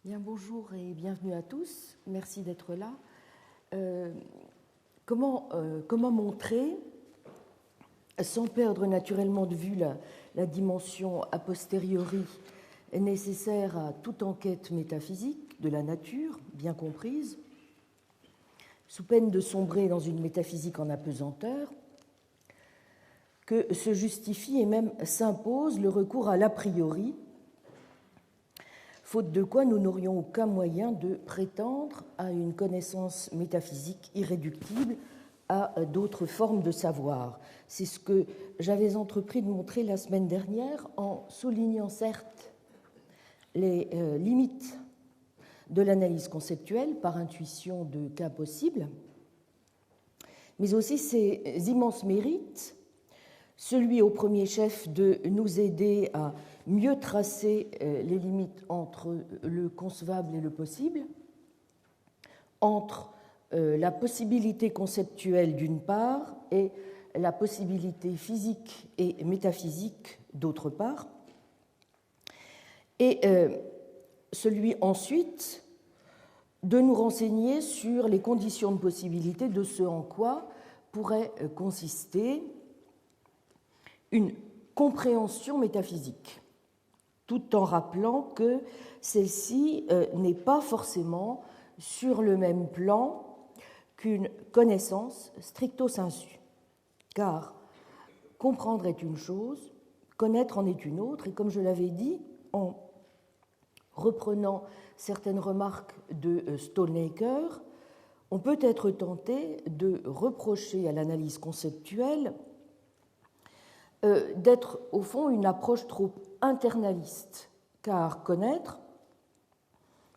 Bien, bonjour et bienvenue à tous. Merci d'être là. Comment montrer, sans perdre naturellement de vue la dimension a posteriori nécessaire à toute enquête métaphysique de la nature, bien comprise, sous peine de sombrer dans une métaphysique en apesanteur, que se justifie et même s'impose le recours à l'a priori, faute de quoi nous n'aurions aucun moyen de prétendre à une connaissance métaphysique irréductible à d'autres formes de savoir. C'est ce que j'avais entrepris de montrer la semaine dernière en soulignant certes les limites de l'analyse conceptuelle par intuition de cas possibles, mais aussi ses immenses mérites, celui au premier chef de nous aider à mieux tracer les limites entre le concevable et le possible, entre la possibilité conceptuelle d'une part et la possibilité physique et métaphysique d'autre part, et celui ensuite de nous renseigner sur les conditions de possibilité de ce en quoi pourrait consister une compréhension métaphysique, tout en rappelant que celle-ci n'est pas forcément sur le même plan qu'une connaissance stricto sensu, car comprendre est une chose, connaître en est une autre, et comme je l'avais dit, en reprenant certaines remarques de Stalnaker, on peut être tenté de reprocher à l'analyse conceptuelle d'être au fond une approche trop internaliste, car connaître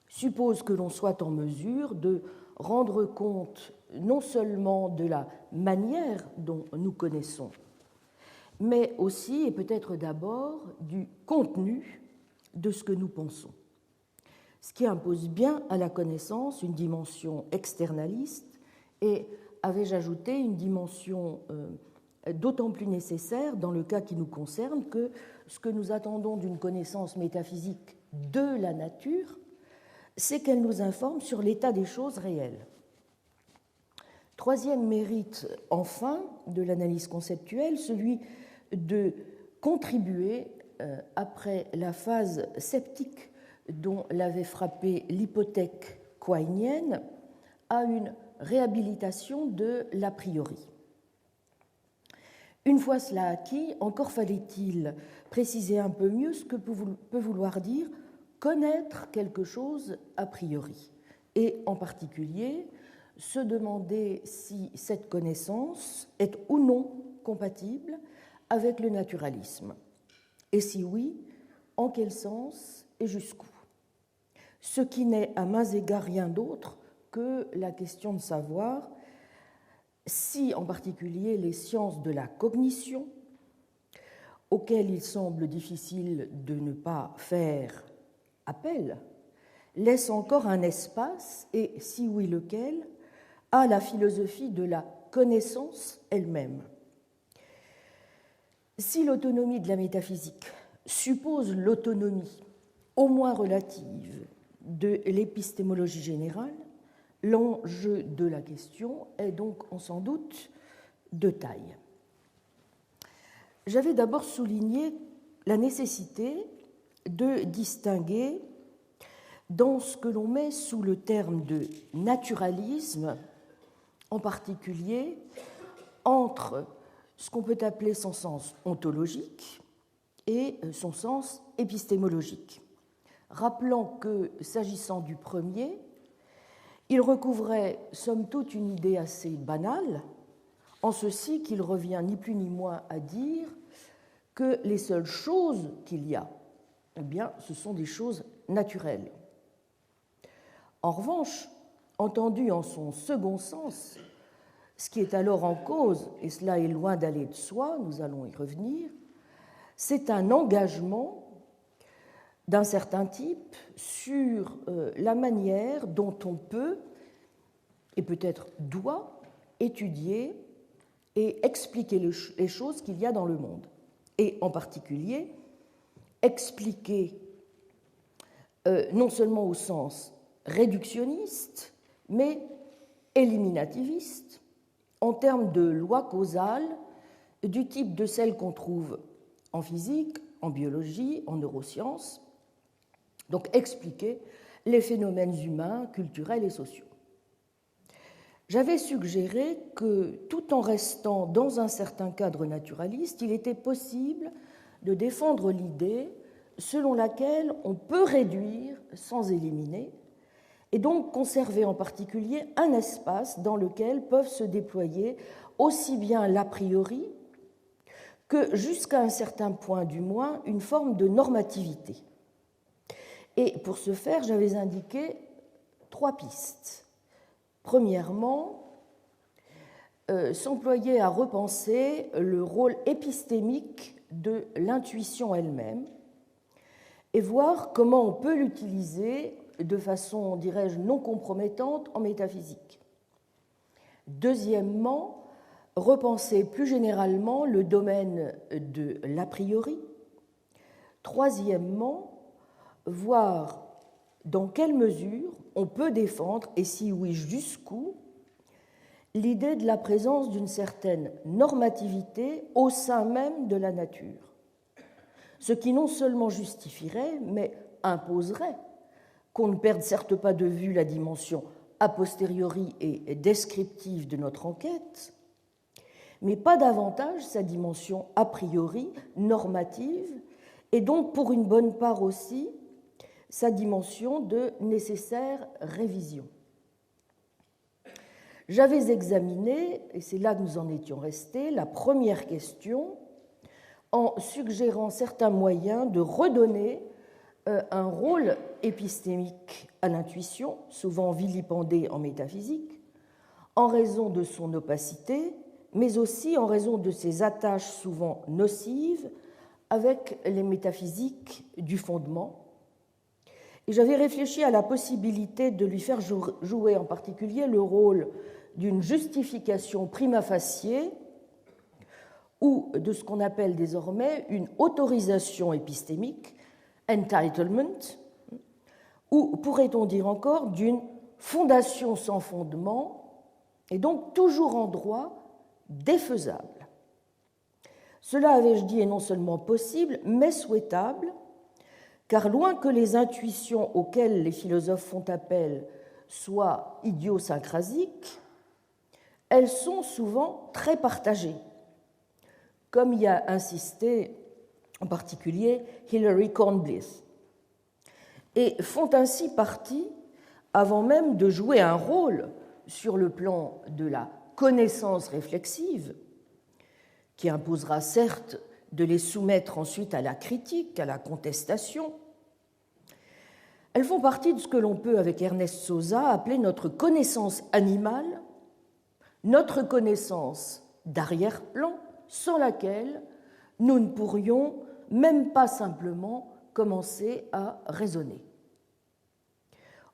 suppose que l'on soit en mesure de rendre compte non seulement de la manière dont nous connaissons, mais aussi et peut-être d'abord du contenu de ce que nous pensons, ce qui impose bien à la connaissance une dimension externaliste et, avais-je ajouté, une dimension d'autant plus nécessaire dans le cas qui nous concerne que ce que nous attendons d'une connaissance métaphysique de la nature, c'est qu'elle nous informe sur l'état des choses réelles. Troisième mérite, enfin, de l'analyse conceptuelle, celui de contribuer, après la phase sceptique dont l'avait frappé l'hypothèque quainienne, à une réhabilitation de l'a priori. Une fois cela acquis, encore fallait-il préciser un peu mieux ce que peut vouloir dire connaître quelque chose a priori, et en particulier se demander si cette connaissance est ou non compatible avec le naturalisme, et si oui, en quel sens et jusqu'où. Ce qui n'est à mains égards rien d'autre que la question de savoir si, en particulier, les sciences de la cognition, auxquelles il semble difficile de ne pas faire appel, laissent encore un espace, et si oui, lequel, à la philosophie de la connaissance elle-même. Si l'autonomie de la métaphysique suppose l'autonomie, au moins relative, de l'épistémologie générale, l'enjeu de la question est donc, on s'en doute, de taille. J'avais d'abord souligné la nécessité de distinguer, dans ce que l'on met sous le terme de naturalisme, en particulier, entre ce qu'on peut appeler son sens ontologique et son sens épistémologique, rappelant que, s'agissant du premier, il recouvrait, somme toute, une idée assez banale, en ceci qu'il revient ni plus ni moins à dire que les seules choses qu'il y a, eh bien, ce sont des choses naturelles. En revanche, entendu en son second sens, ce qui est alors en cause, et cela est loin d'aller de soi, nous allons y revenir, c'est un engagement d'un certain type sur la manière dont on peut, et peut-être doit, étudier et expliquer les choses qu'il y a dans le monde. Et en particulier, expliquer non seulement au sens réductionniste, mais éliminativiste, en termes de lois causales du type de celles qu'on trouve en physique, en biologie, en neurosciences, donc expliquer les phénomènes humains, culturels et sociaux. J'avais suggéré que, tout en restant dans un certain cadre naturaliste, il était possible de défendre l'idée selon laquelle on peut réduire sans éliminer, et donc conserver en particulier un espace dans lequel peuvent se déployer aussi bien l'a priori que, jusqu'à un certain point du moins, une forme de normativité. Et pour ce faire, j'avais indiqué 3 pistes. Premièrement, s'employer à repenser le rôle épistémique de l'intuition elle-même et voir comment on peut l'utiliser de façon, dirais-je, non compromettante en métaphysique. Deuxièmement, repenser plus généralement le domaine de l'a priori. Troisièmement, voir dans quelle mesure on peut défendre, et si oui, jusqu'où, l'idée de la présence d'une certaine normativité au sein même de la nature, ce qui non seulement justifierait, mais imposerait qu'on ne perde certes pas de vue la dimension a posteriori et descriptive de notre enquête, mais pas davantage sa dimension a priori, normative, et donc pour une bonne part aussi sa dimension de nécessaire révision. J'avais examiné, et c'est là que nous en étions restés, la première question en suggérant certains moyens de redonner un rôle épistémique à l'intuition, souvent vilipendée en métaphysique, en raison de son opacité, mais aussi en raison de ses attaches souvent nocives avec les métaphysiques du fondement. Et j'avais réfléchi à la possibilité de lui faire jouer en particulier le rôle d'une justification prima facie ou de ce qu'on appelle désormais une autorisation épistémique, entitlement, ou pourrait-on dire encore d'une fondation sans fondement, et donc toujours en droit défaisable. Cela, avais-je dit, est non seulement possible, mais souhaitable, car loin que les intuitions auxquelles les philosophes font appel soient idiosyncrasiques, elles sont souvent très partagées, comme y a insisté en particulier Hilary Cornblyth, et font ainsi partie, avant même de jouer un rôle sur le plan de la connaissance réflexive, qui imposera certes de les soumettre ensuite à la critique, à la contestation. Elles font partie de ce que l'on peut, avec Ernest Sosa, appeler notre connaissance animale, notre connaissance d'arrière-plan, sans laquelle nous ne pourrions même pas simplement commencer à raisonner.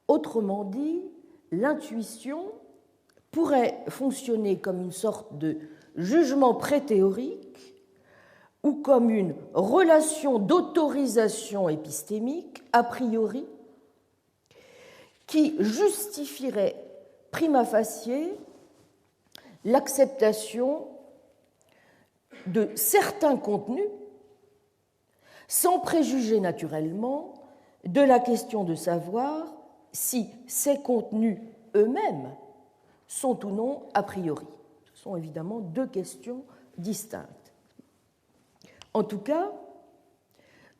Autrement dit, l'intuition pourrait fonctionner comme une sorte de jugement pré-théorique ou comme une relation d'autorisation épistémique a priori qui justifierait prima facie l'acceptation de certains contenus sans préjuger naturellement de la question de savoir si ces contenus eux-mêmes sont ou non a priori. Ce sont évidemment 2 questions distinctes. En tout cas,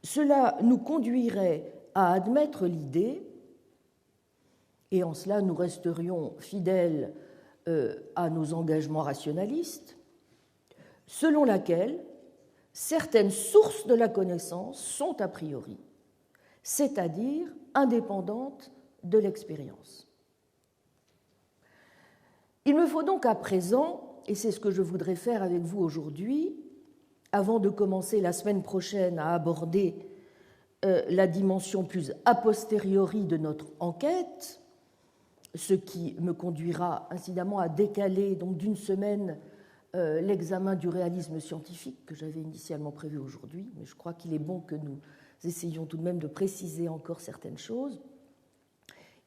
cela nous conduirait à admettre l'idée, et en cela nous resterions fidèles à nos engagements rationalistes, selon laquelle certaines sources de la connaissance sont a priori, c'est-à-dire indépendantes de l'expérience. Il me faut donc à présent, et c'est ce que je voudrais faire avec vous aujourd'hui, avant de commencer la semaine prochaine à aborder la dimension plus a posteriori de notre enquête, ce qui me conduira incidemment à décaler donc d'une semaine l'examen du réalisme scientifique que j'avais initialement prévu aujourd'hui, mais je crois qu'il est bon que nous essayons tout de même de préciser encore certaines choses.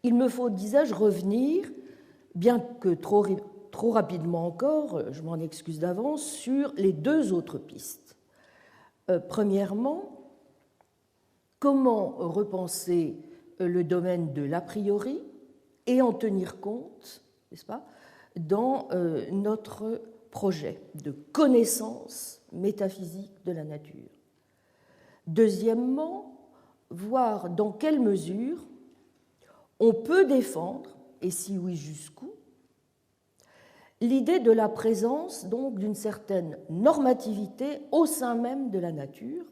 Il me faut, disais-je, revenir, bien que trop rapidement encore, je m'en excuse d'avance, sur les deux autres pistes. Premièrement, comment repenser le domaine de l'a priori et en tenir compte, n'est-ce pas, dans notre projet de connaissance métaphysique de la nature. Deuxièmement, voir dans quelle mesure on peut défendre, et si oui, jusqu'où, l'idée de la présence donc d'une certaine normativité au sein même de la nature,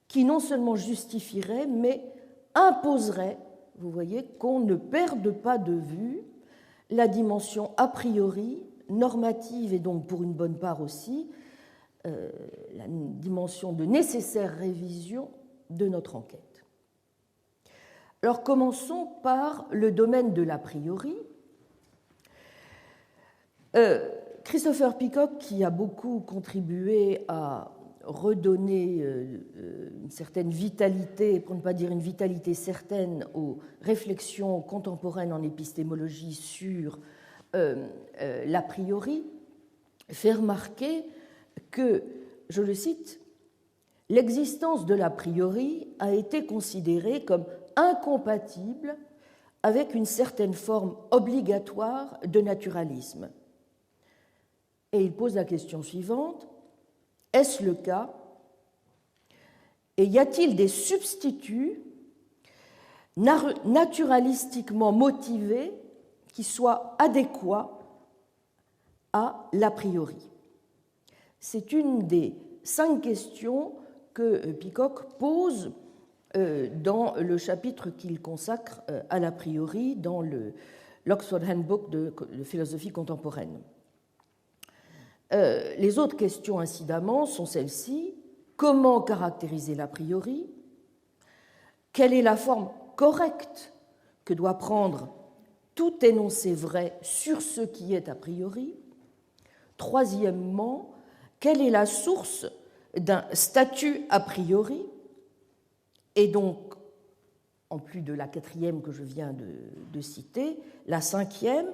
qui non seulement justifierait, mais imposerait, vous voyez, qu'on ne perde pas de vue la dimension a priori, normative et donc pour une bonne part aussi, la dimension de nécessaire révision de notre enquête. Alors commençons par le domaine de l'a priori. Christopher Peacock, qui a beaucoup contribué à redonner une certaine vitalité, pour ne pas dire une vitalité certaine, aux réflexions contemporaines en épistémologie sur l'a priori, fait remarquer que, je le cite, l'existence de l'a priori a été considérée comme incompatible avec une certaine forme obligatoire de naturalisme. Et il pose la question suivante: est-ce le cas? Et y a-t-il des substituts naturalistiquement motivés qui soient adéquats à l'a priori? C'est une des 5 questions que Peacock pose dans le chapitre qu'il consacre à l'a priori dans l'Oxford Handbook de philosophie contemporaine. Les autres questions, incidemment, sont celles-ci. Comment caractériser l'a priori? Quelle est la forme correcte que doit prendre tout énoncé vrai sur ce qui est a priori? Troisièmement, quelle est la source d'un statut a priori? Et donc, en plus de la 4e que je viens de citer, la 5e,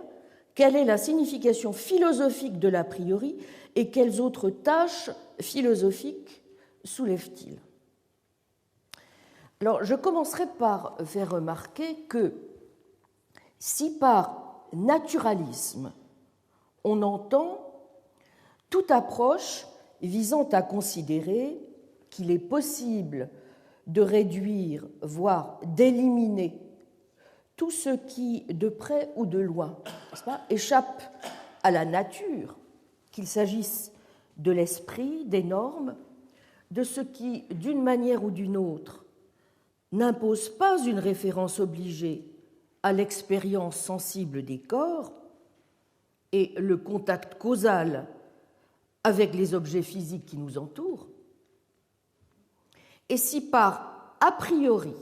quelle est la signification philosophique de l'a priori et quelles autres tâches philosophiques soulève-t-il? Alors, je commencerai par faire remarquer que si par naturalisme on entend toute approche visant à considérer qu'il est possible de réduire, voire d'éliminer tout ce qui, de près ou de loin, n'est-ce pas, échappe à la nature, qu'il s'agisse de l'esprit, des normes, de ce qui, d'une manière ou d'une autre, n'impose pas une référence obligée à l'expérience sensible des corps et le contact causal avec les objets physiques qui nous entourent, et si par a priori,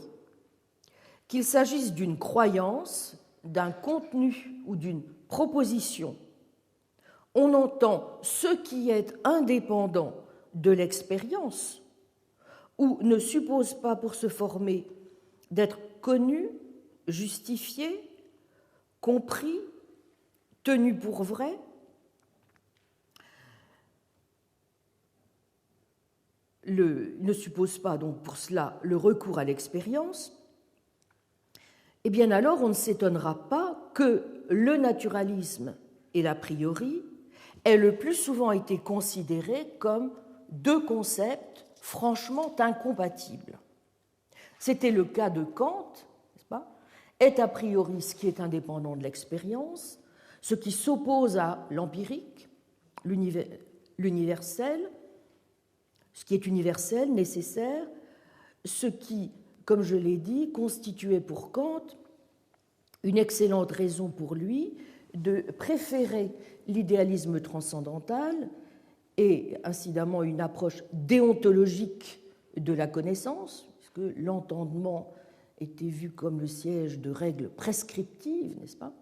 qu'il s'agisse d'une croyance, d'un contenu ou d'une proposition, on entend ce qui est indépendant de l'expérience ou ne suppose pas pour se former d'être connu, justifié, compris, tenu pour vrai, ne suppose pas donc pour cela le recours à l'expérience, eh bien alors on ne s'étonnera pas que le naturalisme et l'a priori aient le plus souvent été considérés comme deux concepts franchement incompatibles. C'était le cas de Kant, n'est-ce pas? Est a priori ce qui est indépendant de l'expérience, ce qui s'oppose à l'empirique, l'universel, ce qui est universel, nécessaire, ce qui, comme je l'ai dit, constituait pour Kant une excellente raison pour lui de préférer l'idéalisme transcendantal et, incidemment, une approche déontologique de la connaissance, puisque l'entendement était vu comme le siège de règles prescriptives, n'est-ce pas?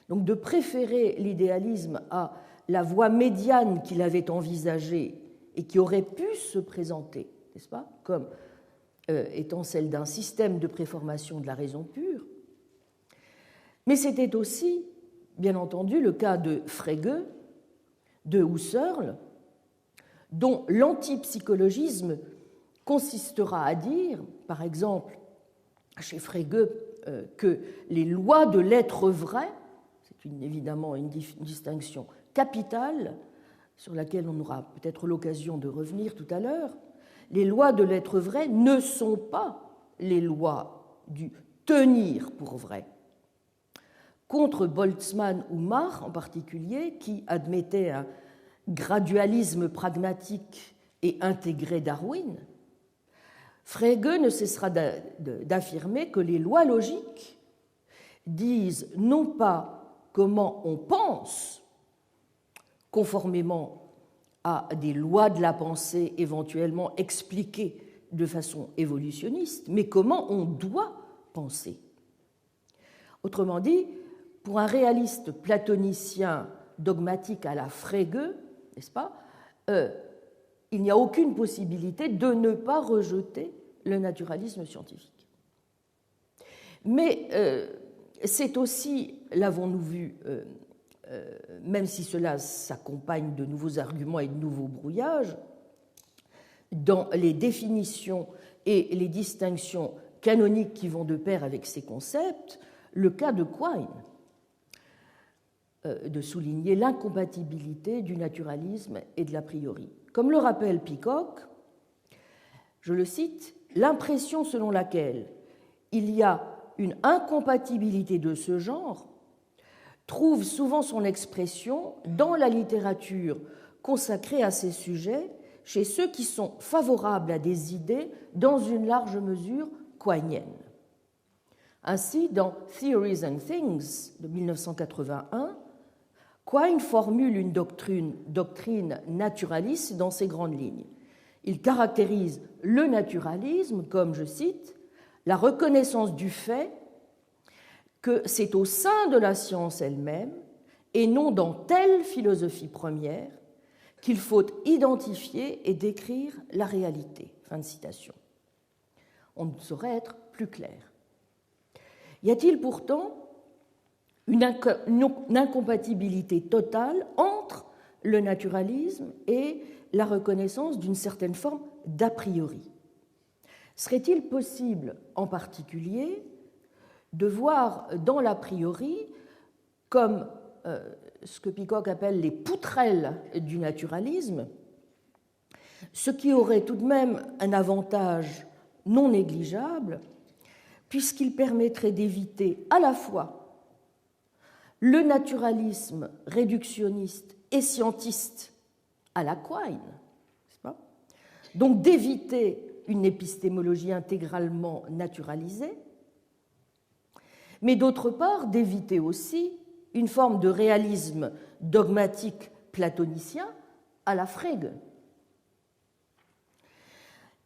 Donc de préférer l'idéalisme à la voie médiane qu'il avait envisagée et qui aurait pu se présenter, n'est-ce pas, comme étant celle d'un système de préformation de la raison pure, mais c'était aussi, bien entendu, le cas de Frege, de Husserl, dont l'antipsychologisme consistera à dire, par exemple, chez Frege, que les lois de l'être vrai, c'est évidemment une distinction capitale sur laquelle on aura peut-être l'occasion de revenir tout à l'heure, les lois de l'être vrai ne sont pas les lois du tenir pour vrai. Contre Boltzmann ou Mach en particulier, qui admettaient un gradualisme pragmatique et intégré Darwin, Frege ne cessera d'affirmer que les lois logiques disent non pas comment on pense, conformément à des lois de la pensée éventuellement expliquées de façon évolutionniste, mais comment on doit penser. Autrement dit, pour un réaliste platonicien dogmatique à la Frege, n'est-ce pas, il n'y a aucune possibilité de ne pas rejeter le naturalisme scientifique. Mais c'est aussi, l'avons-nous vu, même si cela s'accompagne de nouveaux arguments et de nouveaux brouillages, dans les définitions et les distinctions canoniques qui vont de pair avec ces concepts, le cas de Quine, de souligner l'incompatibilité du naturalisme et de l'a priori. Comme le rappelle Peacock, je le cite, « L'impression selon laquelle il y a une incompatibilité de ce genre trouve souvent son expression dans la littérature consacrée à ces sujets chez ceux qui sont favorables à des idées dans une large mesure quiniennes. » Ainsi, dans Theories and Things de 1981, Quine formule une doctrine naturaliste dans ses grandes lignes. Il caractérise le naturalisme comme, je cite, la reconnaissance du fait que c'est au sein de la science elle-même et non dans telle philosophie première qu'il faut identifier et décrire la réalité. Fin de citation. On ne saurait être plus clair. Y a-t-il pourtant une incompatibilité totale entre le naturalisme et la reconnaissance d'une certaine forme d'a priori? Serait-il possible, en particulier, de voir dans l'a priori comme ce que Peacock appelle les poutrelles du naturalisme, ce qui aurait tout de même un avantage non négligeable, puisqu'il permettrait d'éviter à la fois le naturalisme réductionniste et scientiste à la Quine, n'est-ce pas? Donc d'éviter une épistémologie intégralement naturalisée, mais d'autre part d'éviter aussi une forme de réalisme dogmatique platonicien à la Frege.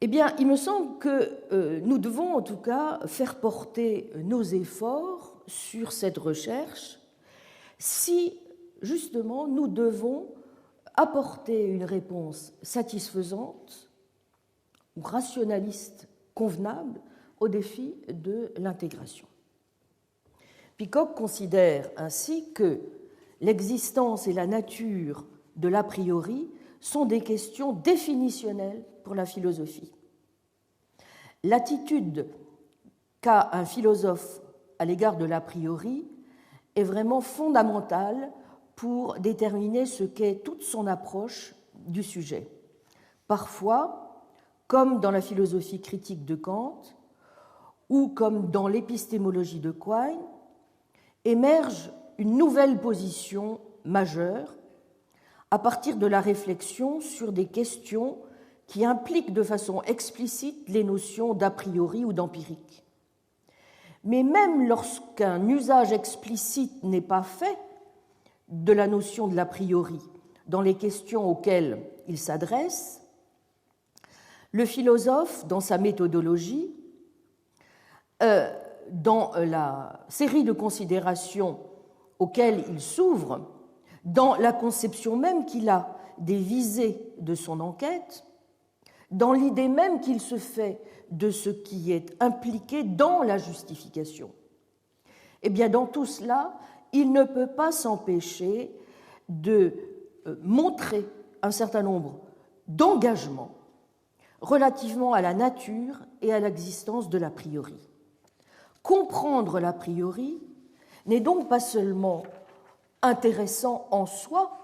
Eh bien, il me semble que nous devons en tout cas faire porter nos efforts sur cette recherche si, justement, nous devons apporter une réponse satisfaisante ou rationaliste convenable au défi de l'intégration. Peacock considère ainsi que l'existence et la nature de l'a priori sont des questions définitionnelles pour la philosophie. L'attitude qu'a un philosophe à l'égard de l'a priori est vraiment fondamentale pour déterminer ce qu'est toute son approche du sujet. Parfois, comme dans la philosophie critique de Kant ou comme dans l'épistémologie de Quine, émerge une nouvelle position majeure à partir de la réflexion sur des questions qui impliquent de façon explicite les notions d'a priori ou d'empirique. Mais même lorsqu'un usage explicite n'est pas fait de la notion de l'a priori dans les questions auxquelles il s'adresse, le philosophe, dans sa méthodologie, dans la série de considérations auxquelles il s'ouvre, dans la conception même qu'il a des visées de son enquête, dans l'idée même qu'il se fait de ce qui est impliqué dans la justification. Eh bien, dans tout cela, il ne peut pas s'empêcher de montrer un certain nombre d'engagements relativement à la nature et à l'existence de l'a priori. Comprendre l'a priori n'est donc pas seulement intéressant en soi,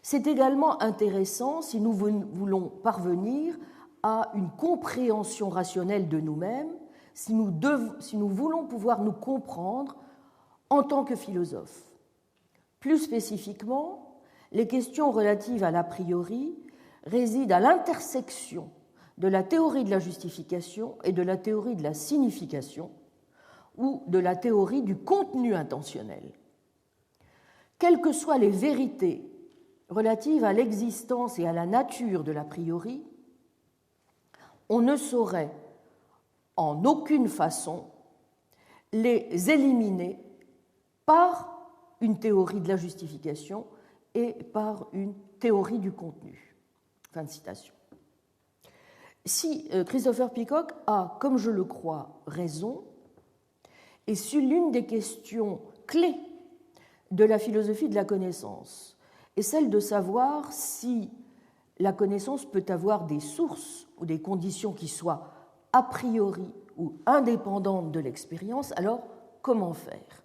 c'est également intéressant si nous voulons parvenir à une compréhension rationnelle de nous-mêmes, si nous voulons pouvoir nous comprendre en tant que philosophes. Plus spécifiquement, les questions relatives à l'a priori résident à l'intersection de la théorie de la justification et de la théorie de la signification ou de la théorie du contenu intentionnel. Quelles que soient les vérités relatives à l'existence et à la nature de l'a priori, on ne saurait en aucune façon les éliminer par une théorie de la justification et par une théorie du contenu. Fin de citation. Si Christopher Peacock a, comme je le crois, raison, et sur l'une des questions clés de la philosophie de la connaissance, est celle de savoir si la connaissance peut avoir des sources ou des conditions qui soient a priori ou indépendantes de l'expérience, alors comment faire?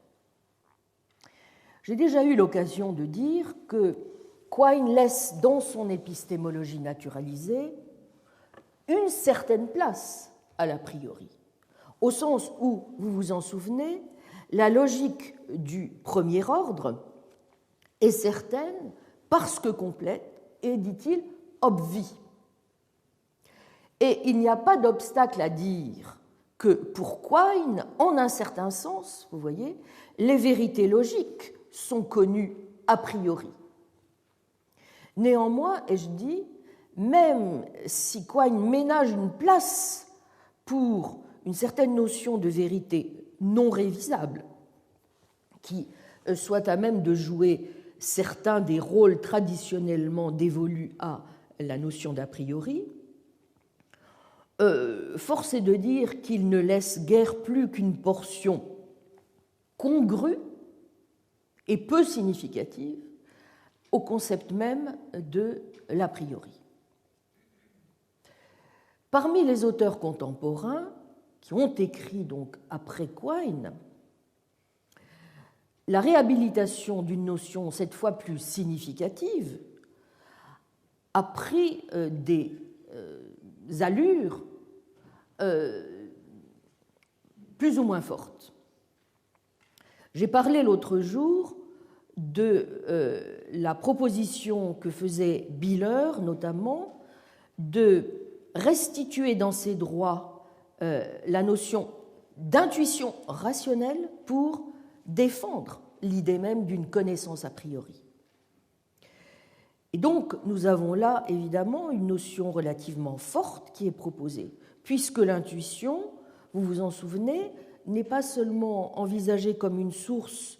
J'ai déjà eu l'occasion de dire que Quine laisse dans son épistémologie naturalisée une certaine place à l'a priori, au sens où, vous vous en souvenez, la logique du premier ordre est certaine parce que complète et, dit-il, obvie. Et il n'y a pas d'obstacle à dire que pour Quine, en un certain sens, vous voyez, les vérités logiques sont connues a priori. Néanmoins, ai-je dit, même si Quine ménage une place pour une certaine notion de vérité non révisable, qui soit à même de jouer certains des rôles traditionnellement dévolus à la notion d'a priori, force est de dire qu'il ne laisse guère plus qu'une portion congrue et peu significative au concept même de l'a priori. Parmi les auteurs contemporains qui ont écrit donc après Quine, la réhabilitation d'une notion cette fois plus significative a pris des allures plus ou moins fortes. J'ai parlé l'autre jour de la proposition que faisait Biller, notamment, de restituer dans ses droits la notion d'intuition rationnelle pour défendre l'idée même d'une connaissance a priori. Et donc, nous avons là, évidemment, une notion relativement forte qui est proposée, puisque l'intuition, vous vous en souvenez, n'est pas seulement envisagée comme une source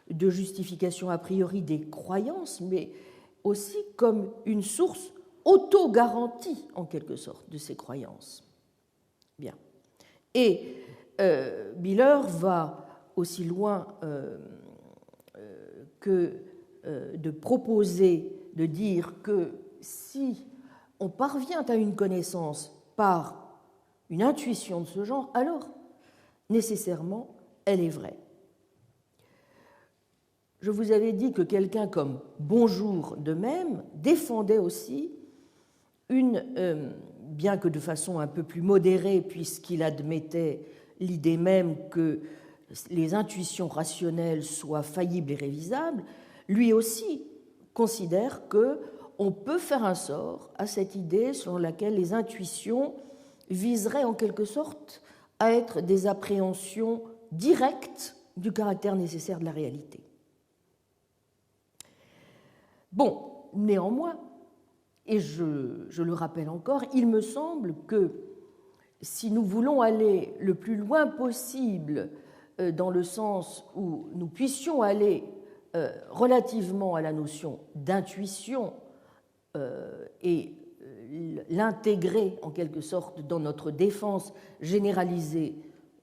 de justification a priori des croyances, mais aussi comme une source auto-garantie, en quelque sorte, de ces croyances. Bien. Et Biller va aussi loin que de proposer, de dire que si on parvient à une connaissance par une intuition de ce genre, alors nécessairement elle est vraie. Je vous avais dit que quelqu'un comme Bonjour de même défendait aussi bien que de façon un peu plus modérée, puisqu'il admettait l'idée même que les intuitions rationnelles soient faillibles et révisables, lui aussi considère qu'on peut faire un sort à cette idée selon laquelle les intuitions viseraient en quelque sorte à être des appréhensions directes du caractère nécessaire de la réalité. Bon, néanmoins, et je le rappelle encore, il me semble que si nous voulons aller le plus loin possible dans le sens où nous puissions aller relativement à la notion d'intuition et l'intégrer en quelque sorte dans notre défense généralisée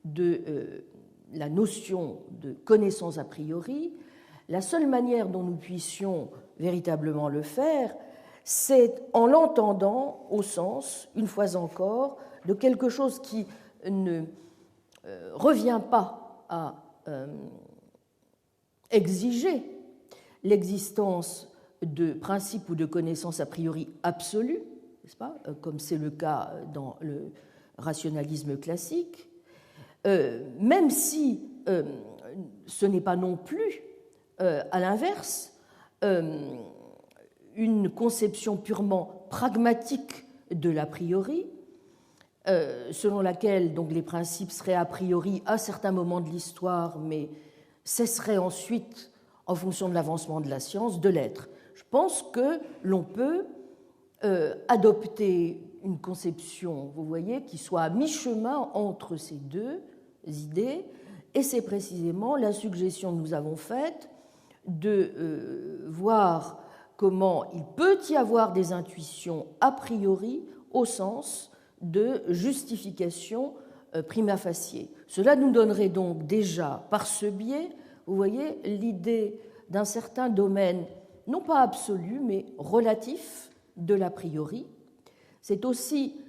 de la notion de connaissance a priori, la seule manière dont nous puissions véritablement le faire, c'est en l'entendant au sens, une fois encore, de quelque chose qui ne revient pas à exiger l'existence de principes ou de connaissances a priori absolues, n'est-ce pas, comme c'est le cas dans le rationalisme classique, même si ce n'est pas non plus, à l'inverse, une conception purement pragmatique de l'a priori, selon laquelle donc, les principes seraient a priori à certains moments de l'histoire, mais cesseraient ensuite, en fonction de l'avancement de la science, de l'être. Je pense que l'on peut adopter une conception, vous voyez, qui soit à mi-chemin entre ces deux idées, et c'est précisément la suggestion que nous avons faite de voir comment il peut y avoir des intuitions a priori au sens de justification prima facie. Cela nous donnerait donc déjà, par ce biais, vous voyez, l'idée d'un certain domaine, non pas absolu, mais relatif de l'a priori. C'est aussi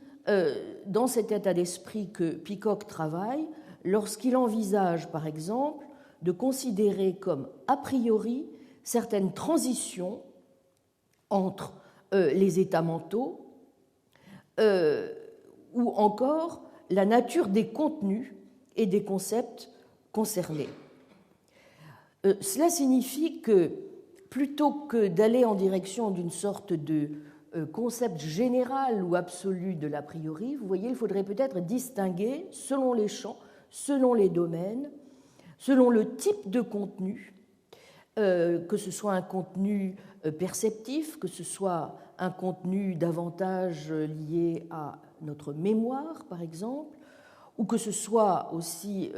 dans cet état d'esprit que Peacock travaille lorsqu'il envisage, par exemple, de considérer comme a priori certaines transitions entre les états mentaux ou encore la nature des contenus et des concepts concernés. Cela signifie que plutôt que d'aller en direction d'une sorte de concept général ou absolu de l'a priori, vous voyez, il faudrait peut-être distinguer selon les champs, selon les domaines, selon le type de contenu, que ce soit un contenu perceptif, que ce soit un contenu davantage lié à notre mémoire, par exemple, ou que ce soit aussi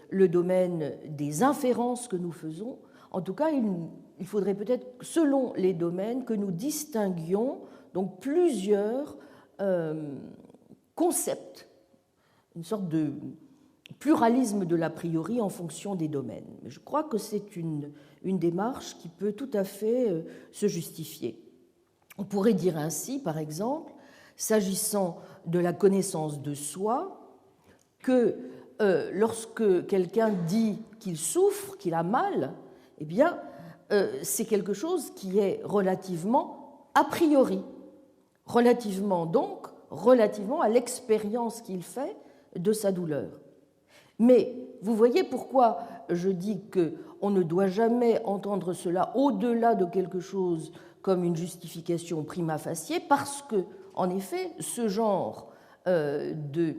le domaine des inférences que nous faisons. En tout cas, il faudrait peut-être, selon les domaines, que nous distinguions donc plusieurs concepts, une sorte de pluralisme de l'a priori en fonction des domaines. Mais je crois que c'est une démarche qui peut tout à fait se justifier. On pourrait dire ainsi, par exemple, s'agissant de la connaissance de soi, que lorsque quelqu'un dit qu'il souffre, qu'il a mal, eh bien, c'est quelque chose qui est relativement a priori, relativement à l'expérience qu'il fait de sa douleur. Mais vous voyez pourquoi je dis qu'on ne doit jamais entendre cela au-delà de quelque chose comme une justification prima facie, parce que, en effet, ce genre de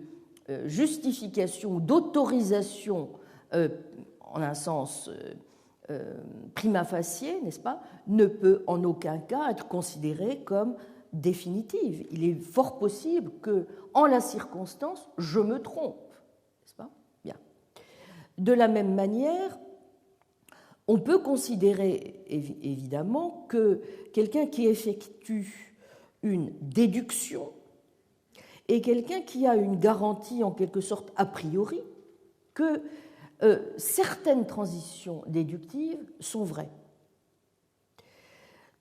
justification ou d'autorisation, en un sens prima facie, n'est-ce pas, ne peut en aucun cas être considéré comme définitive. Il est fort possible que, en la circonstance, je me trompe, n'est-ce pas? Bien. De la même manière, on peut considérer évidemment que quelqu'un qui effectue une déduction est quelqu'un qui a une garantie en quelque sorte a priori que certaines transitions déductives sont vraies.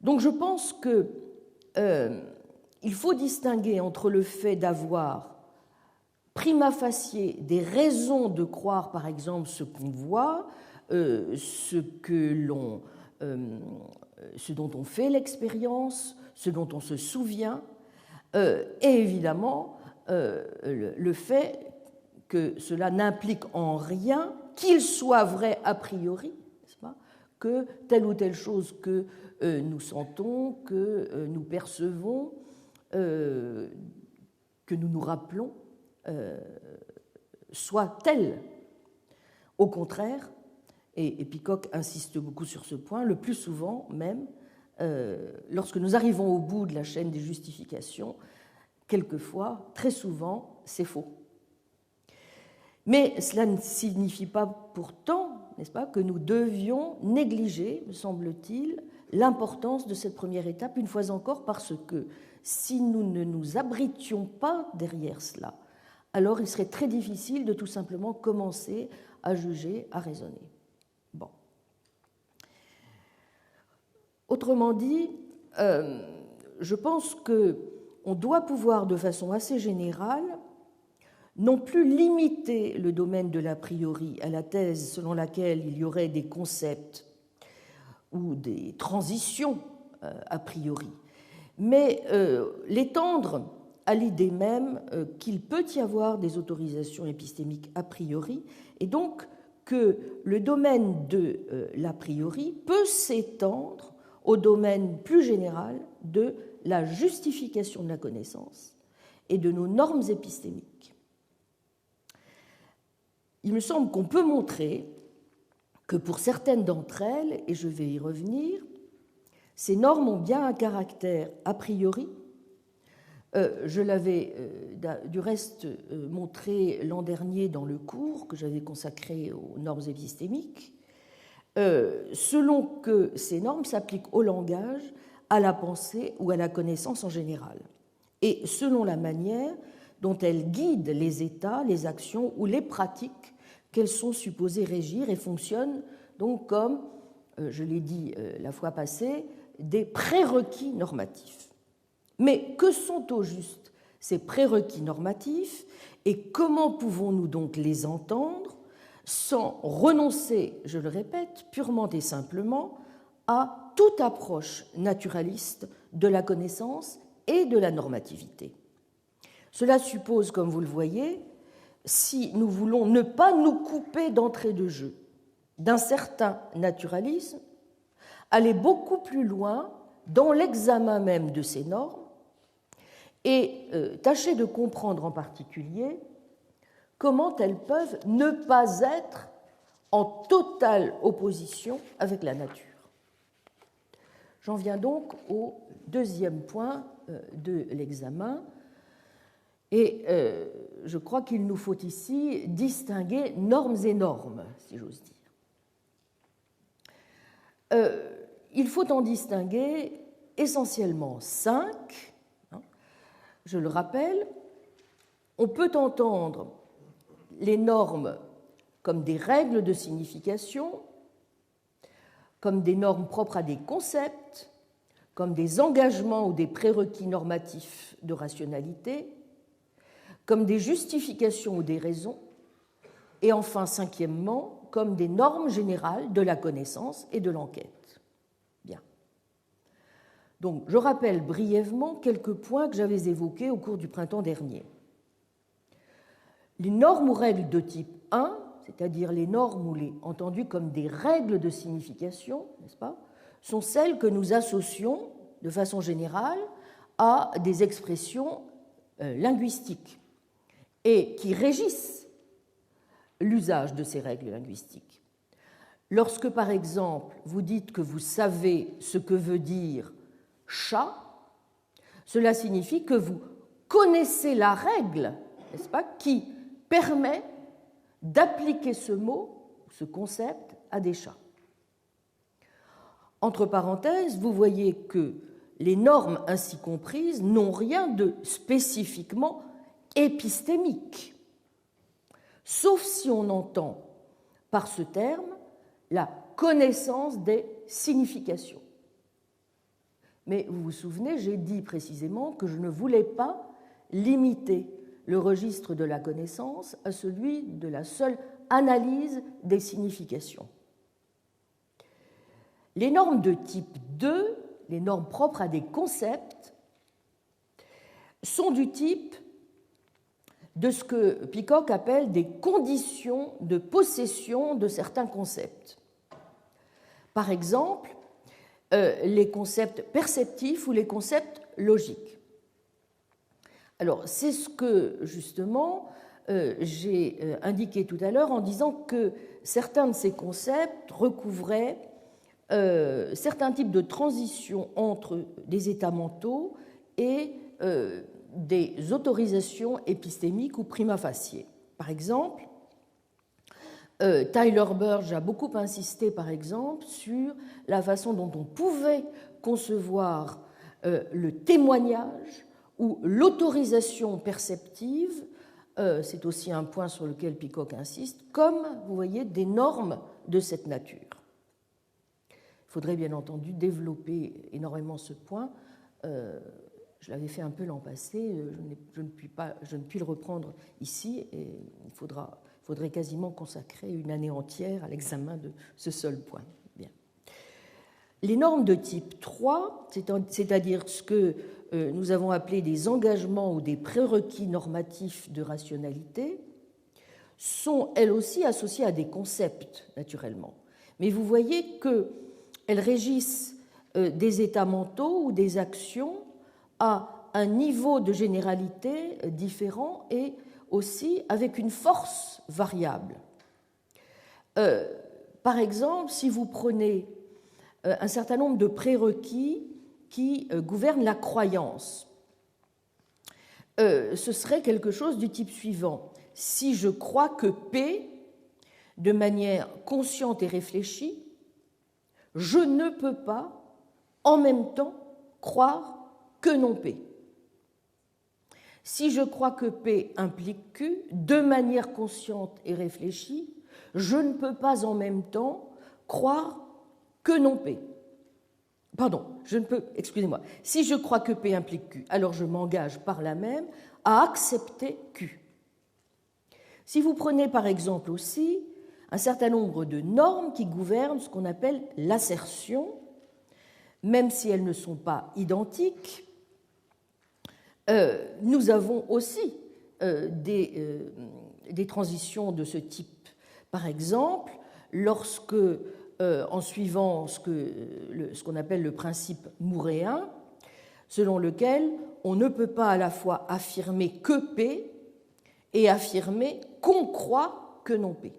Donc je pense qu'il faut distinguer entre le fait d'avoir prima facie des raisons de croire, par exemple, ce qu'on voit, ce dont on fait l'expérience, ce dont on se souvient, et évidemment le fait que cela n'implique en rien qu'il soit vrai a priori, n'est-ce pas, que telle ou telle chose que nous sentons, que nous percevons, que nous nous rappelons, soit telle. Au contraire, et Peacock insiste beaucoup sur ce point, le plus souvent même, lorsque nous arrivons au bout de la chaîne des justifications, quelquefois, très souvent, c'est faux. Mais cela ne signifie pas pourtant, n'est-ce pas, que nous devions négliger, me semble-t-il, l'importance de cette première étape, une fois encore, parce que si nous ne nous abritions pas derrière cela, alors il serait très difficile de tout simplement commencer à juger, à raisonner. Bon. Autrement dit, je pense qu'on doit pouvoir, de façon assez générale, non plus limiter le domaine de l'a priori à la thèse selon laquelle il y aurait des concepts ou des transitions a priori, mais l'étendre à l'idée même qu'il peut y avoir des autorisations épistémiques a priori, et donc que le domaine de l'a priori peut s'étendre au domaine plus général de la justification de la connaissance et de nos normes épistémiques. Il me semble qu'on peut montrer que pour certaines d'entre elles, et je vais y revenir, ces normes ont bien un caractère a priori. Je l'avais du reste montré l'an dernier dans le cours que j'avais consacré aux normes épistémiques, selon que ces normes s'appliquent au langage, à la pensée ou à la connaissance en général, et selon la manière dont elles guident les états, les actions ou les pratiques qu'elles sont supposées régir et fonctionnent donc comme, je l'ai dit la fois passée, des prérequis normatifs. Mais que sont au juste ces prérequis normatifs et comment pouvons-nous donc les entendre sans renoncer, je le répète, purement et simplement à toute approche naturaliste de la connaissance et de la normativité? Cela suppose, comme vous le voyez, si nous voulons ne pas nous couper d'entrée de jeu d'un certain naturalisme, aller beaucoup plus loin dans l'examen même de ces normes et tâcher de comprendre en particulier comment elles peuvent ne pas être en totale opposition avec la nature. J'en viens donc au deuxième point de l'examen, et je crois qu'il nous faut ici distinguer normes et normes, si j'ose dire. Il faut en distinguer essentiellement 5. Je le rappelle, on peut entendre les normes comme des règles de signification, comme des normes propres à des concepts, comme des engagements ou des prérequis normatifs de rationalité, comme des justifications ou des raisons, et enfin, cinquièmement, comme des normes générales de la connaissance et de l'enquête. Bien. Donc, je rappelle brièvement quelques points que j'avais évoqués au cours du printemps dernier. Les normes ou règles de type 1, c'est-à-dire les normes ou les entendues comme des règles de signification, n'est-ce pas, sont celles que nous associons de façon générale à des expressions linguistiques et qui régissent l'usage de ces règles linguistiques. Lorsque, par exemple, vous dites que vous savez ce que veut dire chat, cela signifie que vous connaissez la règle, n'est-ce pas, qui permet d'appliquer ce mot, ce concept, à des chats. Entre parenthèses, vous voyez que les normes ainsi comprises n'ont rien de spécifiquement épistémique, sauf si on entend par ce terme la connaissance des significations. Mais vous vous souvenez, j'ai dit précisément que je ne voulais pas limiter le registre de la connaissance à celui de la seule analyse des significations. Les normes de type 2, les normes propres à des concepts, sont du type de ce que Peacock appelle des conditions de possession de certains concepts. Par exemple, les concepts perceptifs ou les concepts logiques. Alors, c'est ce que, justement, j'ai indiqué tout à l'heure en disant que certains de ces concepts recouvraient certains types de transitions entre des états mentaux et des autorisations épistémiques ou prima facie. Par exemple, Tyler Burge a beaucoup insisté, par exemple, sur la façon dont on pouvait concevoir le témoignage ou l'autorisation perceptive, c'est aussi un point sur lequel Peacock insiste, comme, vous voyez, des normes de cette nature. Il faudrait bien entendu développer énormément ce point. Je l'avais fait un peu l'an passé, je ne puis le reprendre ici, et il faudrait quasiment consacrer une année entière à l'examen de ce seul point. Bien. Les normes de type 3, c'est-à-dire ce que nous avons appelé des engagements ou des prérequis normatifs de rationalité, sont elles aussi associées à des concepts, naturellement. Mais vous voyez qu'elles régissent des états mentaux ou des actions à un niveau de généralité différent et aussi avec une force variable. Par exemple, si vous prenez un certain nombre de prérequis qui gouvernent la croyance, ce serait quelque chose du type suivant. Si je crois que P, de manière consciente et réfléchie, je ne peux pas en même temps croire que non P. Si je crois que P implique Q, de manière consciente et réfléchie, je ne peux pas en même temps croire que non P. Pardon, excusez-moi. Si je crois que P implique Q, alors je m'engage par là même à accepter Q. Si vous prenez par exemple aussi un certain nombre de normes qui gouvernent ce qu'on appelle l'assertion, même si elles ne sont pas identiques, nous avons aussi des transitions de ce type. Par exemple, lorsque, en suivant ce qu'on appelle le principe mouréen, selon lequel on ne peut pas à la fois affirmer que P et affirmer qu'on croit que non P.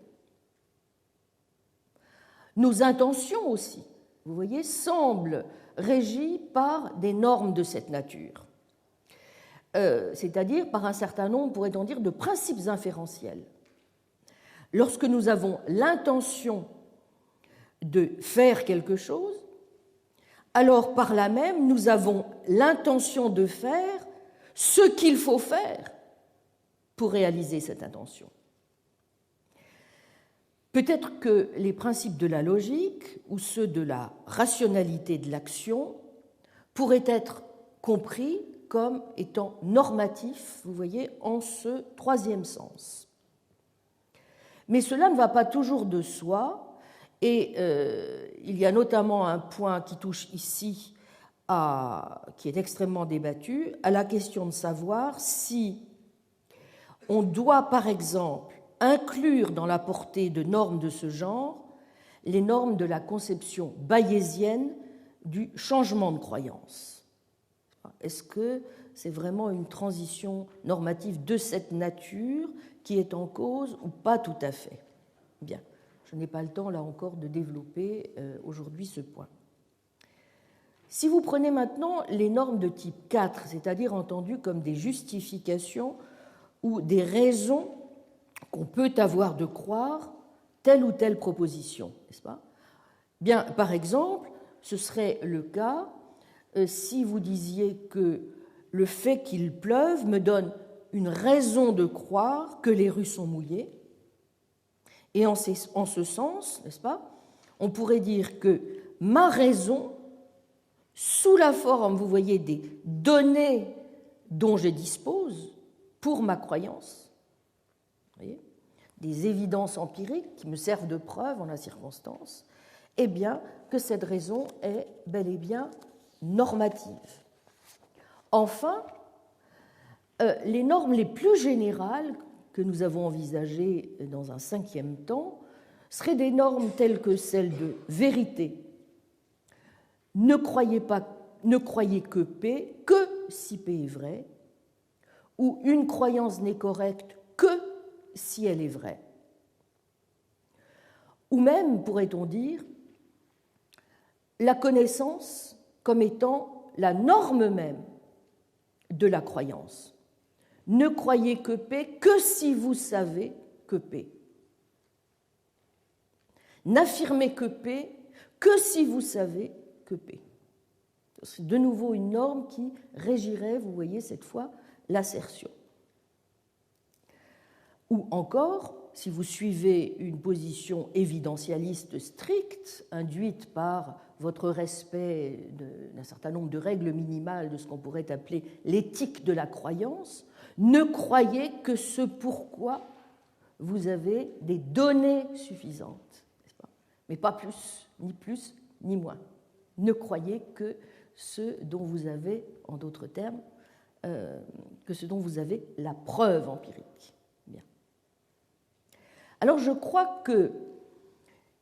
Nos intentions aussi, vous voyez, semblent régies par des normes de cette nature, c'est-à-dire par un certain nombre, pourrait-on dire, de principes inférentiels. Lorsque nous avons l'intention de faire quelque chose, alors par là même, nous avons l'intention de faire ce qu'il faut faire pour réaliser cette intention. Peut-être que les principes de la logique ou ceux de la rationalité de l'action pourraient être compris comme étant normatifs, vous voyez, en ce troisième sens. Mais cela ne va pas toujours de soi, et il y a notamment un point qui touche ici, qui est extrêmement débattu, à la question de savoir si on doit, par exemple, inclure dans la portée de normes de ce genre les normes de la conception bayésienne du changement de croyance. Est-ce que c'est vraiment une transition normative de cette nature qui est en cause ou pas tout à fait? Bien, je n'ai pas le temps, là encore, de développer aujourd'hui ce point. Si vous prenez maintenant les normes de type 4, c'est-à-dire entendues comme des justifications ou des raisons qu'on peut avoir de croire telle ou telle proposition, n'est-ce pas? Bien, par exemple, ce serait le cas si vous disiez que le fait qu'il pleuve me donne une raison de croire que les rues sont mouillées, et en ce sens, n'est-ce pas, on pourrait dire que ma raison, sous la forme, vous voyez, des données dont je dispose pour ma croyance, vous voyez, des évidences empiriques qui me servent de preuve en la circonstance, eh bien, que cette raison est bel et bien normative. Enfin, les normes les plus générales que nous avons envisagées dans un cinquième temps seraient des normes telles que celles de vérité. Ne croyez que P que si P est vrai, ou une croyance n'est correcte que si elle est vraie. Ou même, pourrait-on dire, la connaissance comme étant la norme même de la croyance. Ne croyez que P que si vous savez que P. N'affirmez que P que si vous savez que P. C'est de nouveau une norme qui régirait, vous voyez cette fois, l'assertion. Ou encore, si vous suivez une position évidentialiste stricte, induite par votre respect d'un certain nombre de règles minimales de ce qu'on pourrait appeler l'éthique de la croyance, ne croyez que ce pourquoi vous avez des données suffisantes, n'est-ce pas ? Mais pas plus, ni moins. Ne croyez que ce dont vous avez, en d'autres termes, que ce dont vous avez la preuve empirique. Bien. Alors je crois que,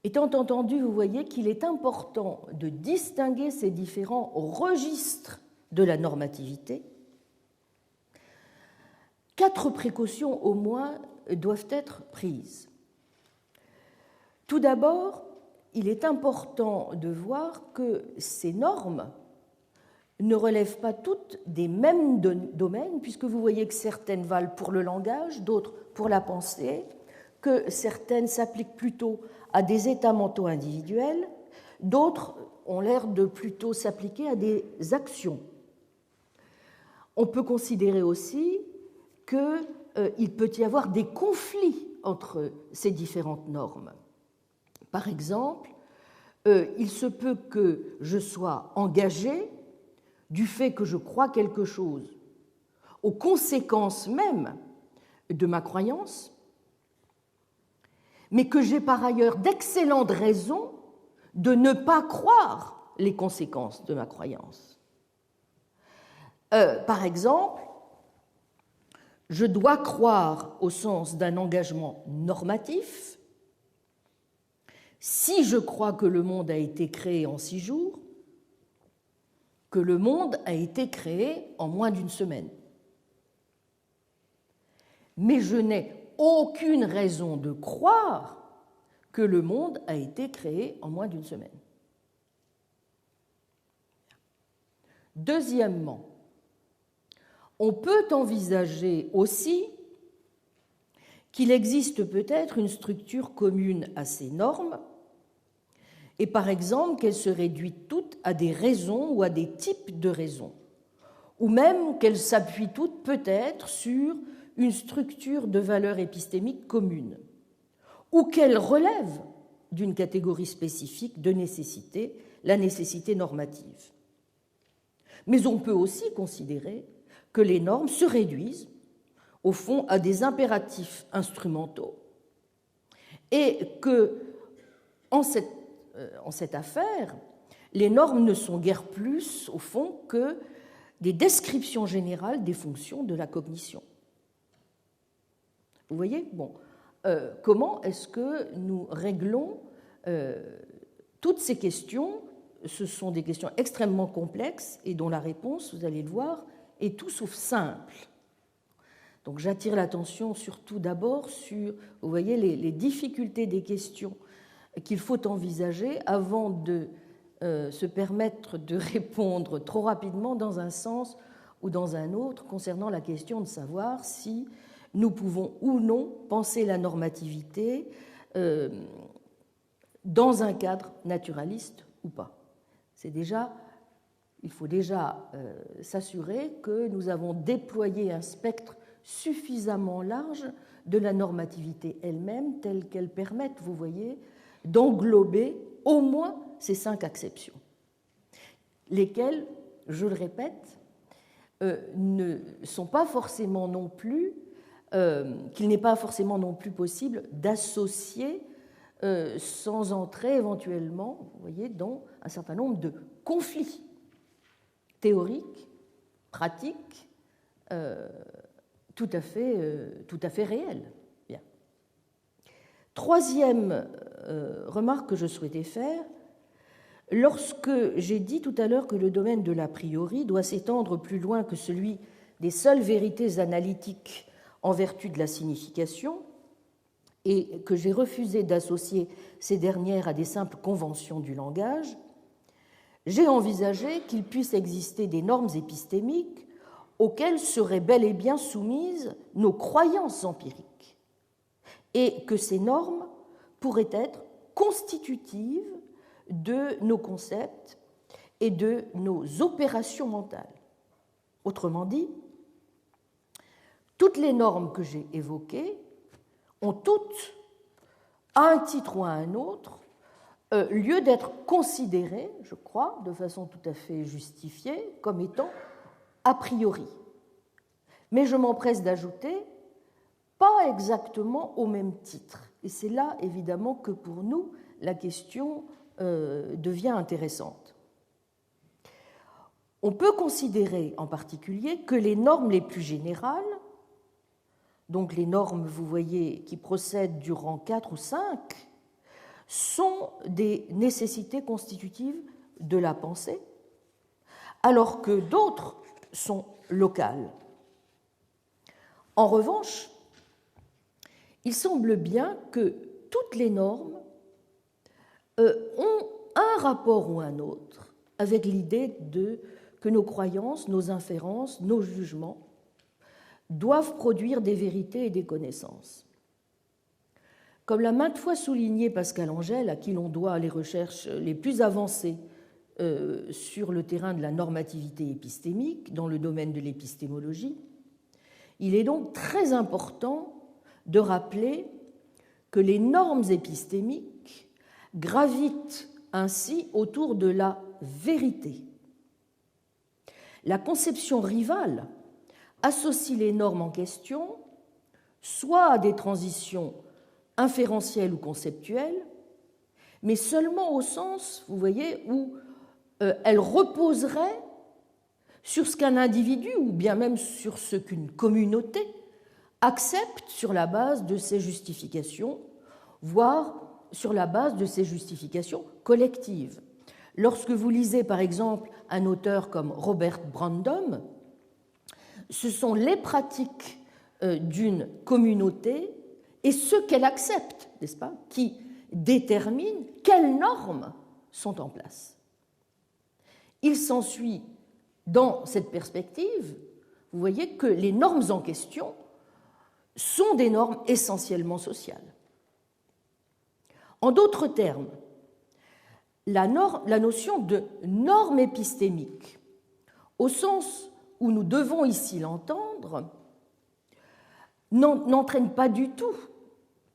étant entendu, vous voyez qu'il est important de distinguer ces différents registres de la normativité. 4 précautions au moins doivent être prises. Tout d'abord, il est important de voir que ces normes ne relèvent pas toutes des mêmes domaines, puisque vous voyez que certaines valent pour le langage, d'autres pour la pensée, que certaines s'appliquent plutôt à des états mentaux individuels, d'autres ont l'air de plutôt s'appliquer à des actions. On peut considérer aussi qu'il peut y avoir des conflits entre ces différentes normes. Par exemple, il se peut que je sois engagé du fait que je crois quelque chose aux conséquences même de ma croyance, mais que j'ai par ailleurs d'excellentes raisons de ne pas croire les conséquences de ma croyance. Par exemple, je dois croire au sens d'un engagement normatif si je crois que le monde a été créé en 6 jours, que le monde a été créé en moins d'1 semaine. Mais je n'ai aucune raison de croire que le monde a été créé en moins d'1 semaine. Deuxièmement, on peut envisager aussi qu'il existe peut-être une structure commune à ces normes, et par exemple qu'elles se réduisent toutes à des raisons ou à des types de raisons, ou même qu'elles s'appuient toutes peut-être sur une structure de valeurs épistémiques commune, ou qu'elles relèvent d'une catégorie spécifique de nécessité, la nécessité normative. Mais on peut aussi considérer que les normes se réduisent, au fond, à des impératifs instrumentaux, et que, en cette affaire, les normes ne sont guère plus, au fond, que des descriptions générales des fonctions de la cognition. Vous voyez ? Bon, comment est-ce que nous réglons toutes ces questions ? Ce sont des questions extrêmement complexes et dont la réponse, vous allez le voir, est tout sauf simple. Donc j'attire l'attention surtout d'abord sur, vous voyez, les difficultés des questions qu'il faut envisager avant de se permettre de répondre trop rapidement dans un sens ou dans un autre concernant la question de savoir si nous pouvons ou non penser la normativité dans un cadre naturaliste ou pas. Il faut déjà s'assurer que nous avons déployé un spectre suffisamment large de la normativité elle-même, telle qu'elle permette, vous voyez, d'englober au moins ces 5 acceptions, lesquelles, je le répète, ne sont pas forcément non plus, qu'il n'est pas forcément non plus possible d'associer sans entrer éventuellement, vous voyez, dans un certain nombre de conflits théoriques, pratiques, tout à fait réels. Bien. Troisième remarque que je souhaitais faire, lorsque j'ai dit tout à l'heure que le domaine de l'a priori doit s'étendre plus loin que celui des seules vérités analytiques en vertu de la signification, et que j'ai refusé d'associer ces dernières à des simples conventions du langage, j'ai envisagé qu'il puisse exister des normes épistémiques auxquelles seraient bel et bien soumises nos croyances empiriques, et que ces normes pourraient être constitutives de nos concepts et de nos opérations mentales. Autrement dit, toutes les normes que j'ai évoquées ont toutes, à un titre ou à un autre, lieu d'être considérées, je crois, de façon tout à fait justifiée, comme étant a priori. Mais je m'empresse d'ajouter, pas exactement au même titre. Et c'est là, évidemment, que pour nous, la question devient intéressante. On peut considérer en particulier que les normes les plus générales, donc les normes, vous voyez, qui procèdent du rang 4 ou 5, sont des nécessités constitutives de la pensée, alors que d'autres sont locales. En revanche, il semble bien que toutes les normes ont un rapport ou un autre avec l'idée que nos croyances, nos inférences, nos jugements doivent produire des vérités et des connaissances. Comme l'a maintes fois souligné Pascal Angèle, à qui l'on doit les recherches les plus avancées sur le terrain de la normativité épistémique, dans le domaine de l'épistémologie, il est donc très important de rappeler que les normes épistémiques gravitent ainsi autour de la vérité. La conception rivale associe les normes en question soit à des transitions inférentielles ou conceptuelles, mais seulement au sens, vous voyez, où elles reposeraient sur ce qu'un individu, ou bien même sur ce qu'une communauté, accepte sur la base de ses justifications, voire sur la base de ses justifications collectives. Lorsque vous lisez par exemple un auteur comme Robert Brandom, ce sont les pratiques d'une communauté et ce qu'elle accepte, n'est-ce pas, qui déterminent quelles normes sont en place. Il s'ensuit, dans cette perspective, vous voyez que les normes en question sont des normes essentiellement sociales. En d'autres termes, la notion de norme épistémique, au sens où nous devons ici l'entendre, n'entraîne pas du tout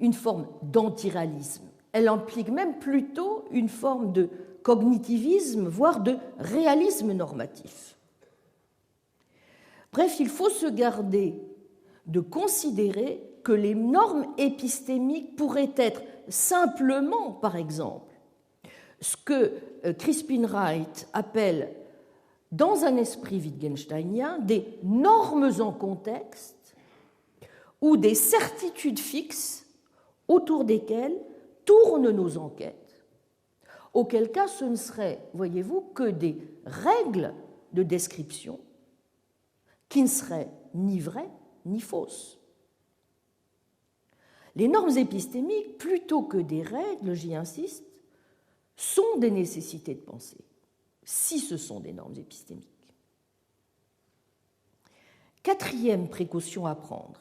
une forme d'antiréalisme. Elle implique même plutôt une forme de cognitivisme, voire de réalisme normatif. Bref, il faut se garder de considérer que les normes épistémiques pourraient être simplement, par exemple, ce que Crispin Wright appelle, dans un esprit wittgensteinien, des normes en contexte ou des certitudes fixes autour desquelles tournent nos enquêtes, auquel cas ce ne serait, voyez-vous, que des règles de description qui ne seraient ni vraies ni fausses. Les normes épistémiques, plutôt que des règles, j'y insiste, sont des nécessités de pensée, si ce sont des normes épistémiques. Quatrième précaution à prendre.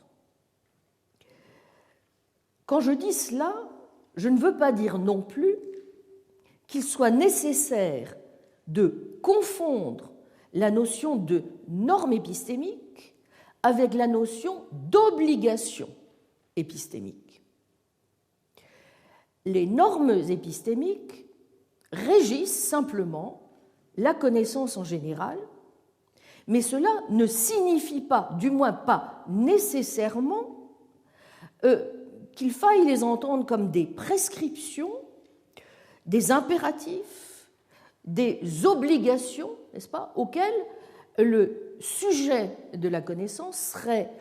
Quand je dis cela, je ne veux pas dire non plus qu'il soit nécessaire de confondre la notion de norme épistémique avec la notion d'obligation épistémique. Les normes épistémiques régissent simplement la connaissance en général, mais cela ne signifie pas, du moins pas nécessairement, qu'il faille les entendre comme des prescriptions, des impératifs, des obligations, n'est-ce pas, auxquelles le sujet de la connaissance serait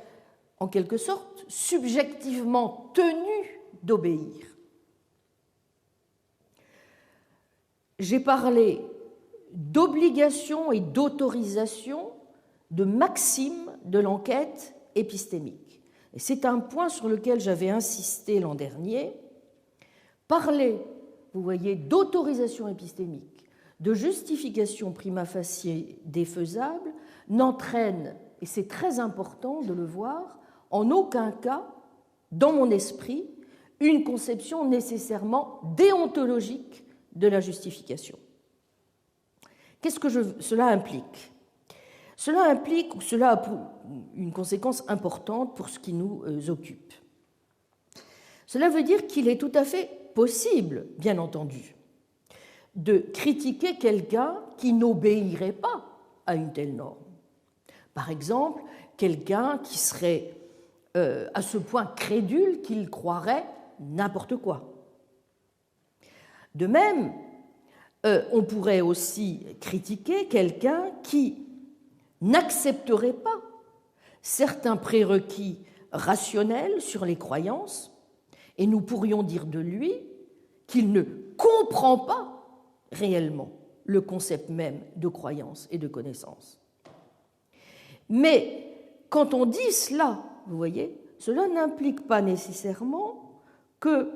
en quelque sorte subjectivement tenu d'obéir. J'ai parlé d'obligation et d'autorisation, de maxime de l'enquête épistémique. Et c'est un point sur lequel j'avais insisté l'an dernier. Parler, vous voyez, d'autorisation épistémique, de justification prima facie défaisable, n'entraîne, et c'est très important de le voir, en aucun cas, dans mon esprit, une conception nécessairement déontologique de la justification. qu'est-ce que cela implique? Cela implique, ou cela a une conséquence importante pour ce qui nous occupe. Cela veut dire qu'il est tout à fait possible, bien entendu, de critiquer quelqu'un qui n'obéirait pas à une telle norme. Par exemple, quelqu'un qui serait à ce point crédule qu'il croirait n'importe quoi. De même, on pourrait aussi critiquer quelqu'un qui n'accepterait pas certains prérequis rationnels sur les croyances, et nous pourrions dire de lui qu'il ne comprend pas réellement le concept même de croyance et de connaissance. Mais quand on dit cela, vous voyez, cela n'implique pas nécessairement que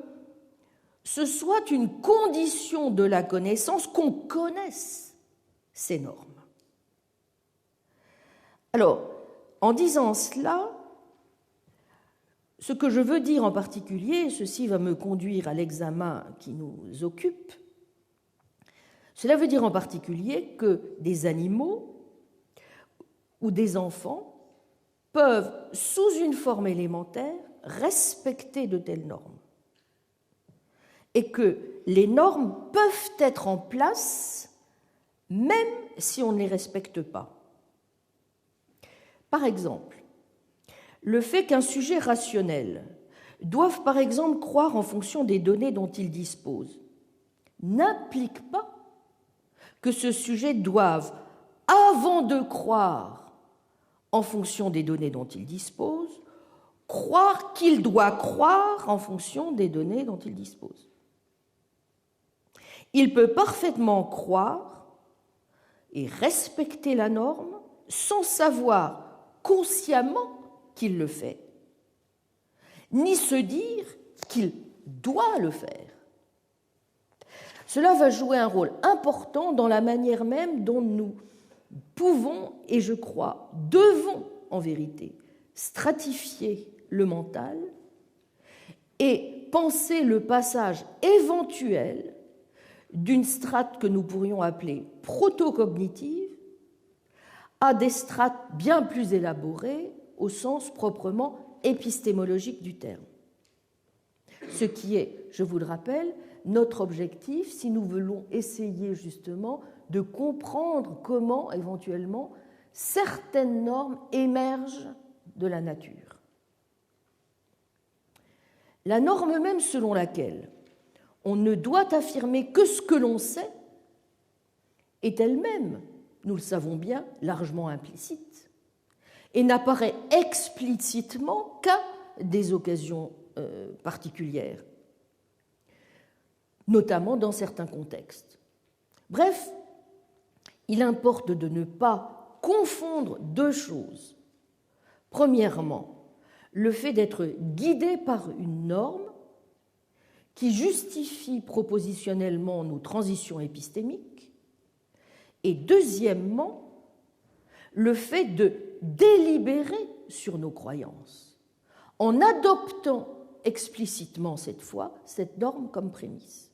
ce soit une condition de la connaissance qu'on connaisse ces normes. Alors, en disant cela, ce que je veux dire en particulier, et ceci va me conduire à l'examen qui nous occupe, cela veut dire en particulier que des animaux ou des enfants peuvent, sous une forme élémentaire, respecter de telles normes. Et que les normes peuvent être en place même si on ne les respecte pas. Par exemple, le fait qu'un sujet rationnel doive par exemple croire en fonction des données dont il dispose n'implique pas que ce sujet doive, avant de croire en fonction des données dont il dispose, croire qu'il doit croire en fonction des données dont il dispose. Il peut parfaitement croire et respecter la norme sans savoir consciemment qu'il le fait, ni se dire qu'il doit le faire. Cela va jouer un rôle important dans la manière même dont nous pouvons, et je crois, devons en vérité, stratifier le mental et penser le passage éventuel d'une strate que nous pourrions appeler protocognitive à des strates bien plus élaborées au sens proprement épistémologique du terme. Ce qui est, je vous le rappelle, notre objectif si nous voulons essayer justement de comprendre comment éventuellement certaines normes émergent de la nature. La norme même selon laquelle on ne doit affirmer que ce que l'on sait est elle-même, nous le savons bien, largement implicite et n'apparaît explicitement qu'à des occasions particulières, notamment dans certains contextes. Bref, il importe de ne pas confondre deux choses. Premièrement, le fait d'être guidé par une norme qui justifie propositionnellement nos transitions épistémiques, et deuxièmement, le fait de délibérer sur nos croyances, en adoptant explicitement cette fois cette norme comme prémisse.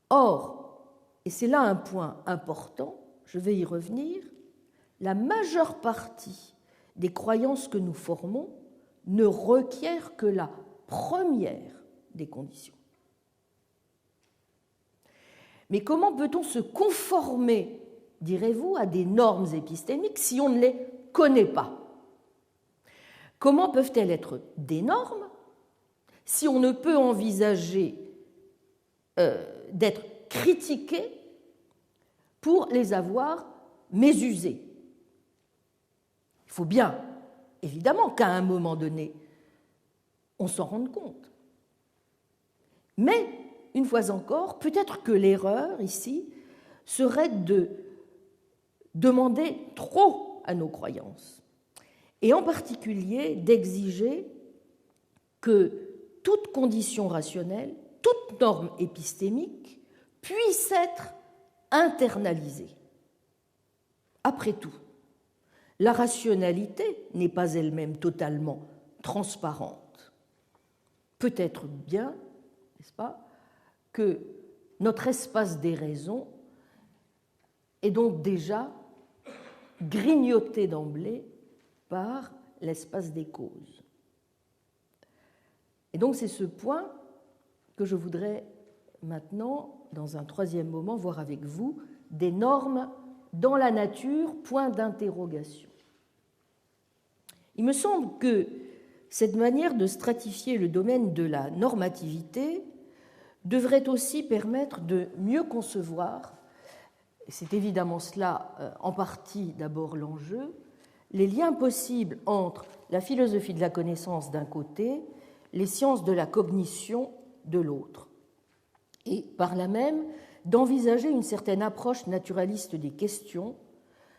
Or, et c'est là un point important, je vais y revenir, la majeure partie des croyances que nous formons ne requiert que la première des conditions. Mais comment peut-on se conformer, direz-vous, à des normes épistémiques si on ne les connaît pas? Comment peuvent-elles être des normes si on ne peut envisager d'être critiquées pour les avoir mésusées? Il faut bien, évidemment, qu'à un moment donné, on s'en rende compte. Mais, une fois encore, peut-être que l'erreur ici serait de demander trop à nos croyances, et en particulier d'exiger que toute condition rationnelle, toute norme épistémique puisse être internalisée. Après tout, la rationalité n'est pas elle-même totalement transparente. Peut-être bien, n'est-ce pas, que notre espace des raisons est donc déjà grignoté d'emblée par l'espace des causes. Et donc c'est ce point que je voudrais maintenant, dans un troisième moment, voir avec vous, des normes dans la nature, point d'interrogation. Il me semble que cette manière de stratifier le domaine de la normativité devrait aussi permettre de mieux concevoir, et c'est évidemment cela en partie d'abord l'enjeu, les liens possibles entre la philosophie de la connaissance d'un côté, les sciences de la cognition de l'autre, et par là même d'envisager une certaine approche naturaliste des questions,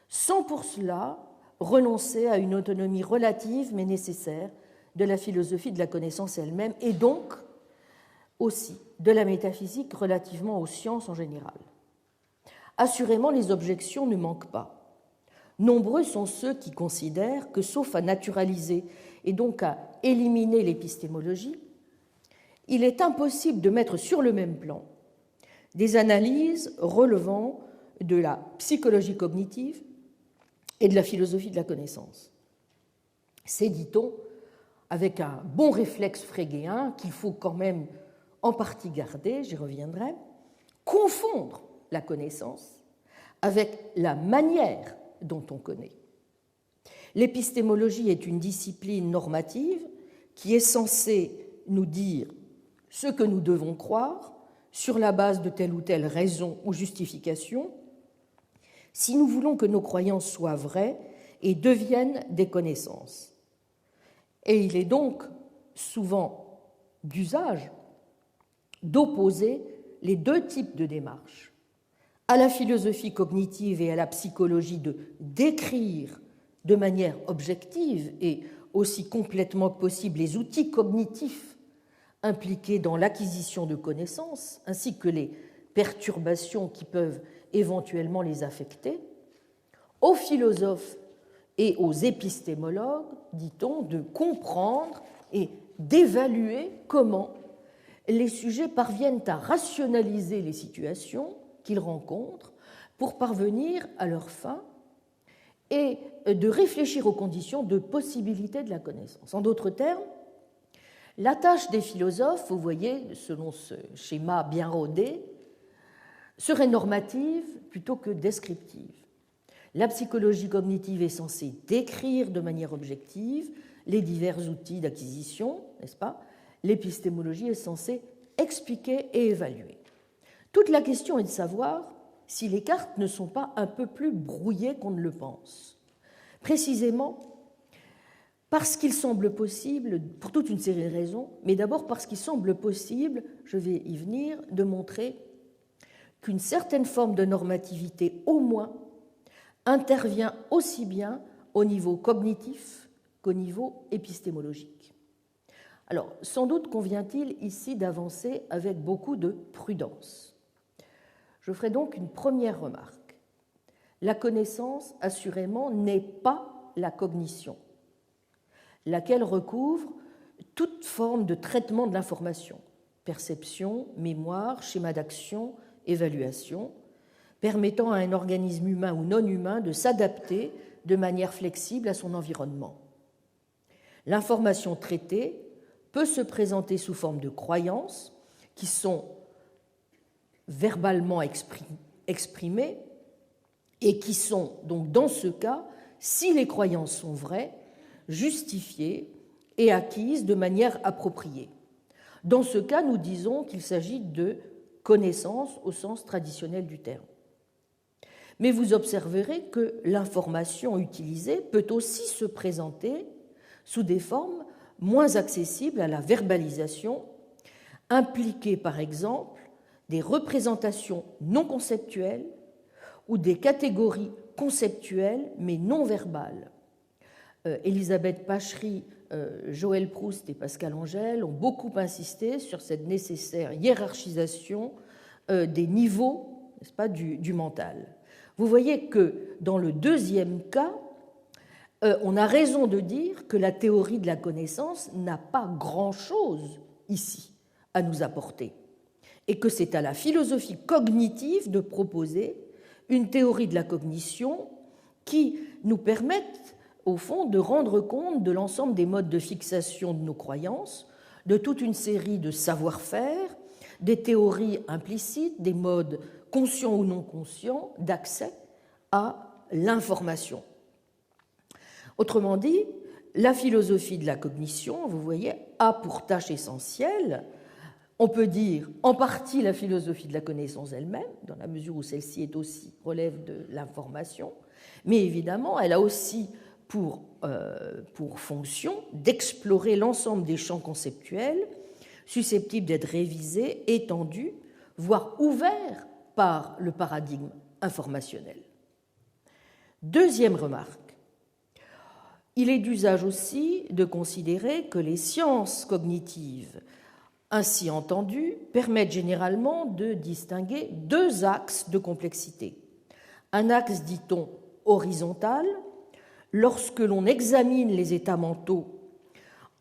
sans pour cela renoncer à une autonomie relative mais nécessaire de la philosophie de la connaissance elle-même, et donc aussi de la métaphysique relativement aux sciences en général. Assurément, les objections ne manquent pas. Nombreux sont ceux qui considèrent que, sauf à naturaliser et donc à éliminer l'épistémologie, il est impossible de mettre sur le même plan des analyses relevant de la psychologie cognitive et de la philosophie de la connaissance. C'est, dit-on, avec un bon réflexe frégéen qu'il faut quand même en partie garder, j'y reviendrai, confondre la connaissance avec la manière dont on connaît. L'épistémologie est une discipline normative qui est censée nous dire ce que nous devons croire sur la base de telle ou telle raison ou justification, si nous voulons que nos croyances soient vraies et deviennent des connaissances. Et il est donc souvent d'usage d'opposer les deux types de démarches. À la philosophie cognitive et à la psychologie de décrire de manière objective et aussi complètement que possible les outils cognitifs impliqués dans l'acquisition de connaissances, ainsi que les perturbations qui peuvent éventuellement les affecter, aux philosophes et aux épistémologues, dit-on, de comprendre et d'évaluer comment les sujets parviennent à rationaliser les situations qu'ils rencontrent pour parvenir à leur fin et de réfléchir aux conditions de possibilité de la connaissance. En d'autres termes, la tâche des philosophes, vous voyez, selon ce schéma bien rodé, serait normative plutôt que descriptive. La psychologie cognitive est censée décrire de manière objective les divers outils d'acquisition, n'est-ce pas ? L'épistémologie est censée expliquer et évaluer. Toute la question est de savoir si les cartes ne sont pas un peu plus brouillées qu'on ne le pense. Précisément parce qu'il semble possible, pour toute une série de raisons, mais d'abord parce qu'il semble possible, je vais y venir, de montrer qu'une certaine forme de normativité, au moins, intervient aussi bien au niveau cognitif qu'au niveau épistémologique. Alors, sans doute convient-il ici d'avancer avec beaucoup de prudence. Je ferai donc une première remarque. La connaissance, assurément, n'est pas la cognition, laquelle recouvre toute forme de traitement de l'information, perception, mémoire, schéma d'action, évaluation, permettant à un organisme humain ou non humain de s'adapter de manière flexible à son environnement. L'information traitée peut se présenter sous forme de croyances qui sont verbalement exprimées et qui sont donc dans ce cas, si les croyances sont vraies, justifiées et acquises de manière appropriée. Dans ce cas, nous disons qu'il s'agit de connaissance au sens traditionnel du terme. Mais vous observerez que l'information utilisée peut aussi se présenter sous des formes moins accessibles à la verbalisation, impliquer par exemple des représentations non conceptuelles ou des catégories conceptuelles mais non verbales. Elisabeth Pachery, Joël Proust et Pascal Angèle ont beaucoup insisté sur cette nécessaire hiérarchisation des niveaux, n'est-ce pas, du mental. Vous voyez que dans le deuxième cas, on a raison de dire que la théorie de la connaissance n'a pas grand-chose ici à nous apporter et que c'est à la philosophie cognitive de proposer une théorie de la cognition qui nous permette, au fond, de rendre compte de l'ensemble des modes de fixation de nos croyances, de toute une série de savoir-faire, des théories implicites, des modes conscients ou non conscients d'accès à l'information. Autrement dit, la philosophie de la cognition, vous voyez, a pour tâche essentielle, on peut dire en partie la philosophie de la connaissance elle-même, dans la mesure où celle-ci est aussi relève de l'information, mais évidemment, elle a aussi pour fonction d'explorer l'ensemble des champs conceptuels susceptibles d'être révisés, étendus, voire ouverts par le paradigme informationnel. Deuxième remarque, il est d'usage aussi de considérer que les sciences cognitives ainsi entendues permettent généralement de distinguer deux axes de complexité. Un axe, dit-on, horizontal, lorsque l'on examine les états mentaux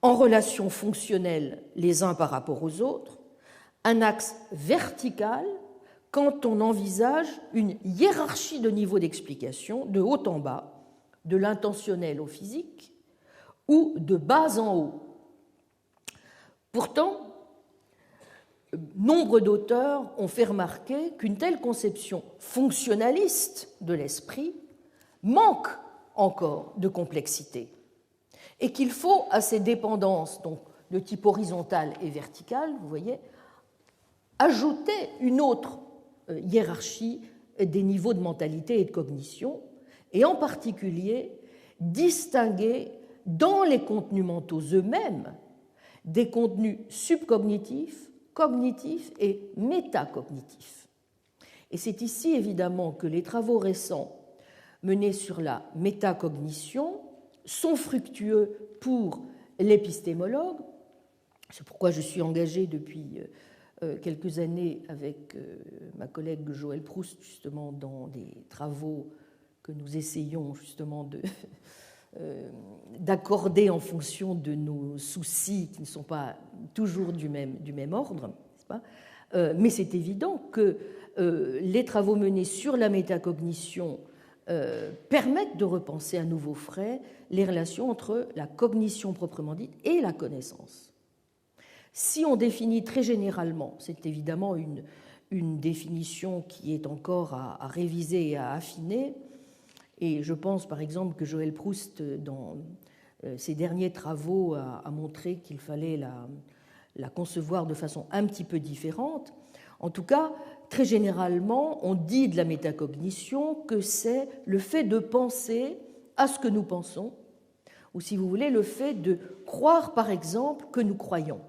en relation fonctionnelle les uns par rapport aux autres, un axe vertical quand on envisage une hiérarchie de niveaux d'explication de haut en bas, de l'intentionnel au physique ou de bas en haut. Pourtant, nombre d'auteurs ont fait remarquer qu'une telle conception fonctionnaliste de l'esprit manque encore de complexité et qu'il faut à ces dépendances, donc de type horizontal et vertical, vous voyez, ajouter une autre hiérarchie des niveaux de mentalité et de cognition, et en particulier distinguer dans les contenus mentaux eux-mêmes des contenus subcognitifs, cognitifs et métacognitifs. Et c'est ici évidemment que les travaux récents menés sur la métacognition sont fructueux pour l'épistémologue. C'est pourquoi je suis engagée depuis quelques années avec ma collègue Joëlle Proust justement dans des travaux que nous essayons justement d'accorder en fonction de nos soucis qui ne sont pas toujours du même ordre, n'est-ce pas ? Mais c'est évident que les travaux menés sur la métacognition permettent de repenser à nouveau frais les relations entre la cognition proprement dite et la connaissance. Si on définit très généralement, c'est évidemment une définition qui est encore à réviser et à affiner, et je pense par exemple que Joëlle Proust, dans ses derniers travaux, a montré qu'il fallait la concevoir de façon un petit peu différente. En tout cas, très généralement, on dit de la métacognition que c'est le fait de penser à ce que nous pensons, ou si vous voulez, le fait de croire, par exemple, que nous croyons.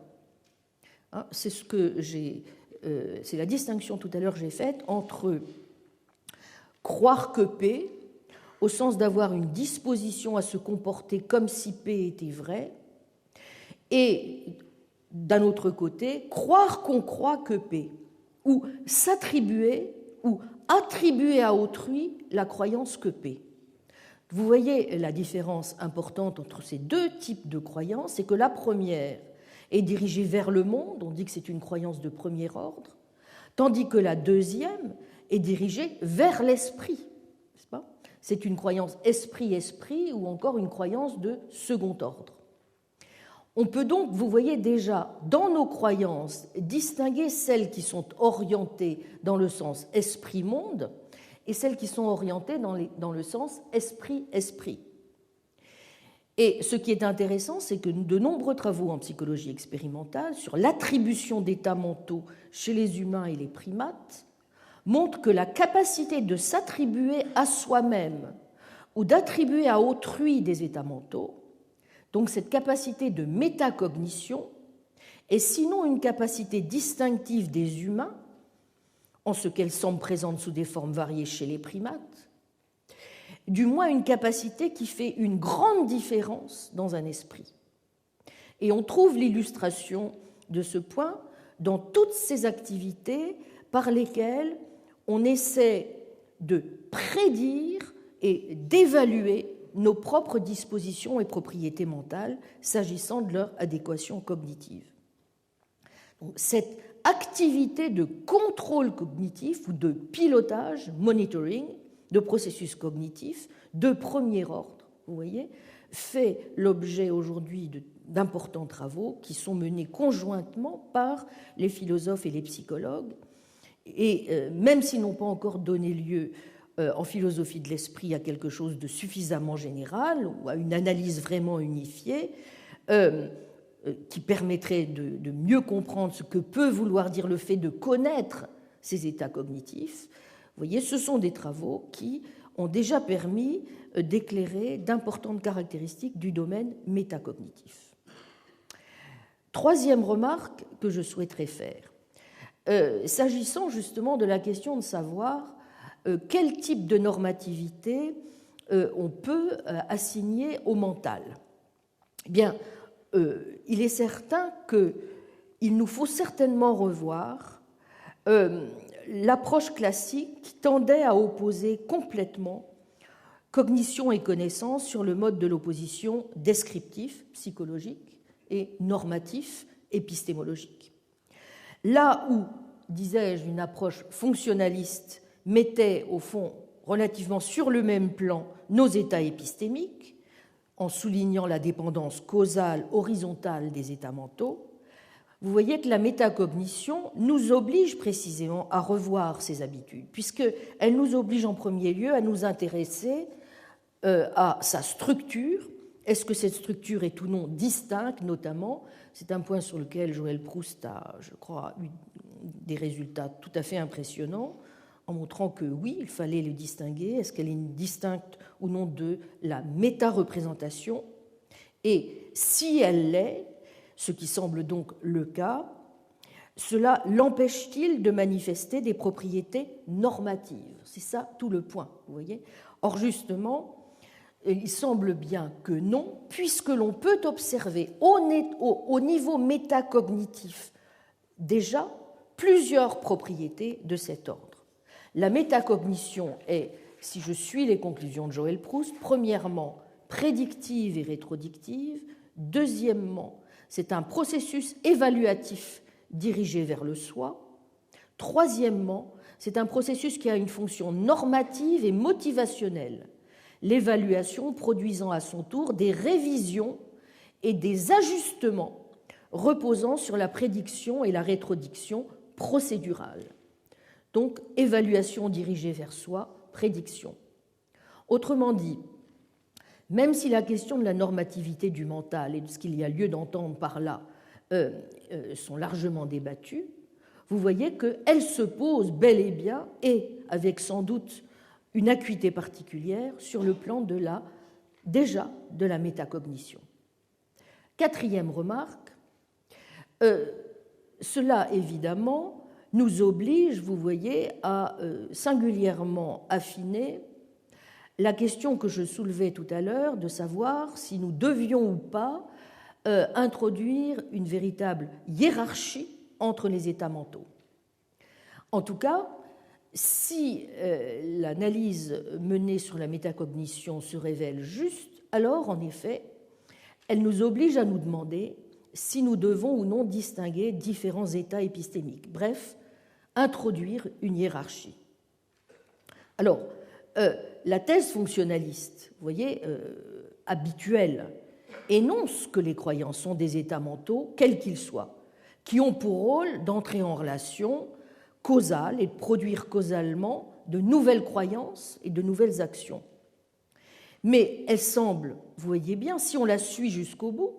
C'est c'est la distinction tout à l'heure que j'ai faite entre croire que P, au sens d'avoir une disposition à se comporter comme si P était vrai, et d'un autre côté, croire qu'on croit que P, ou s'attribuer ou attribuer à autrui la croyance que P. Vous voyez la différence importante entre ces deux types de croyances, c'est que la première est dirigée vers le monde, on dit que c'est une croyance de premier ordre, tandis que la deuxième est dirigée vers l'esprit. N'est-ce pas ? C'est une croyance esprit-esprit ou encore une croyance de second ordre. On peut donc, vous voyez déjà, dans nos croyances, distinguer celles qui sont orientées dans le sens esprit-monde et celles qui sont orientées dans le sens esprit-esprit. Et ce qui est intéressant, c'est que de nombreux travaux en psychologie expérimentale sur l'attribution d'états mentaux chez les humains et les primates montrent que la capacité de s'attribuer à soi-même ou d'attribuer à autrui des états mentaux, donc cette capacité de métacognition, est sinon une capacité distinctive des humains, en ce qu'elle semble présente sous des formes variées chez les primates, du moins une capacité qui fait une grande différence dans un esprit. Et on trouve l'illustration de ce point dans toutes ces activités par lesquelles on essaie de prédire et d'évaluer nos propres dispositions et propriétés mentales s'agissant de leur adéquation cognitive. cette activité de contrôle cognitif ou de pilotage, monitoring, de processus cognitifs de premier ordre, vous voyez, fait l'objet aujourd'hui d'importants travaux qui sont menés conjointement par les philosophes et les psychologues. Et même s'ils n'ont pas encore donné lieu en philosophie de l'esprit à quelque chose de suffisamment général ou à une analyse vraiment unifiée, qui permettrait de mieux comprendre ce que peut vouloir dire le fait de connaître ces états cognitifs, vous voyez, ce sont des travaux qui ont déjà permis d'éclairer d'importantes caractéristiques du domaine métacognitif. Troisième remarque que je souhaiterais faire, s'agissant justement de la question de savoir quel type de normativité on peut assigner au mental. Eh bien, il est certain qu'il nous faut certainement revoir l'approche classique qui tendait à opposer complètement cognition et connaissance sur le mode de l'opposition descriptif, psychologique, et normatif, épistémologique. Là où, disais-je, une approche fonctionnaliste mettait au fond relativement sur le même plan nos états épistémiques, en soulignant la dépendance causale horizontale des états mentaux, vous voyez que la métacognition nous oblige précisément à revoir ces habitudes, puisqu'elle nous oblige en premier lieu à nous intéresser à sa structure. Est-ce que cette structure est ou non distincte, notamment? C'est un point sur lequel Joël Proust a, je crois, eu des résultats tout à fait impressionnants, en montrant que oui, il fallait le distinguer. Est-ce qu'elle est distincte ou non de la méta-représentation? Et si elle l'est, ce qui semble donc le cas, cela l'empêche-t-il de manifester des propriétés normatives? C'est ça tout le point, vous voyez. Or, justement, il semble bien que non, puisque l'on peut observer au niveau métacognitif déjà plusieurs propriétés de cet ordre. La métacognition est, si je suis les conclusions de Joël Proust, premièrement prédictive et rétrodictive, deuxièmement, c'est un processus évaluatif dirigé vers le soi, troisièmement, c'est un processus qui a une fonction normative et motivationnelle, l'évaluation produisant à son tour des révisions et des ajustements reposant sur la prédiction et la rétrodiction procédurale. Donc, évaluation dirigée vers soi, prédiction. Autrement dit, même si la question de la normativité du mental et de ce qu'il y a lieu d'entendre par là sont largement débattues, vous voyez qu'elles se posent bel et bien, et avec sans doute une acuité particulière, sur le plan de la métacognition. Quatrième remarque, cela évidemment nous oblige, vous voyez, à singulièrement affiner la question que je soulevais tout à l'heure, de savoir si nous devions ou pas introduire une véritable hiérarchie entre les états mentaux. En tout cas, si l'analyse menée sur la métacognition se révèle juste, alors, en effet, elle nous oblige à nous demander si nous devons ou non distinguer différents états épistémiques. Bref, introduire une hiérarchie. Alors, la thèse fonctionnaliste, vous voyez, habituelle, énonce que les croyances sont des états mentaux, quels qu'ils soient, qui ont pour rôle d'entrer en relation causale et de produire causalement de nouvelles croyances et de nouvelles actions. Mais elle semble, vous voyez bien, si on la suit jusqu'au bout,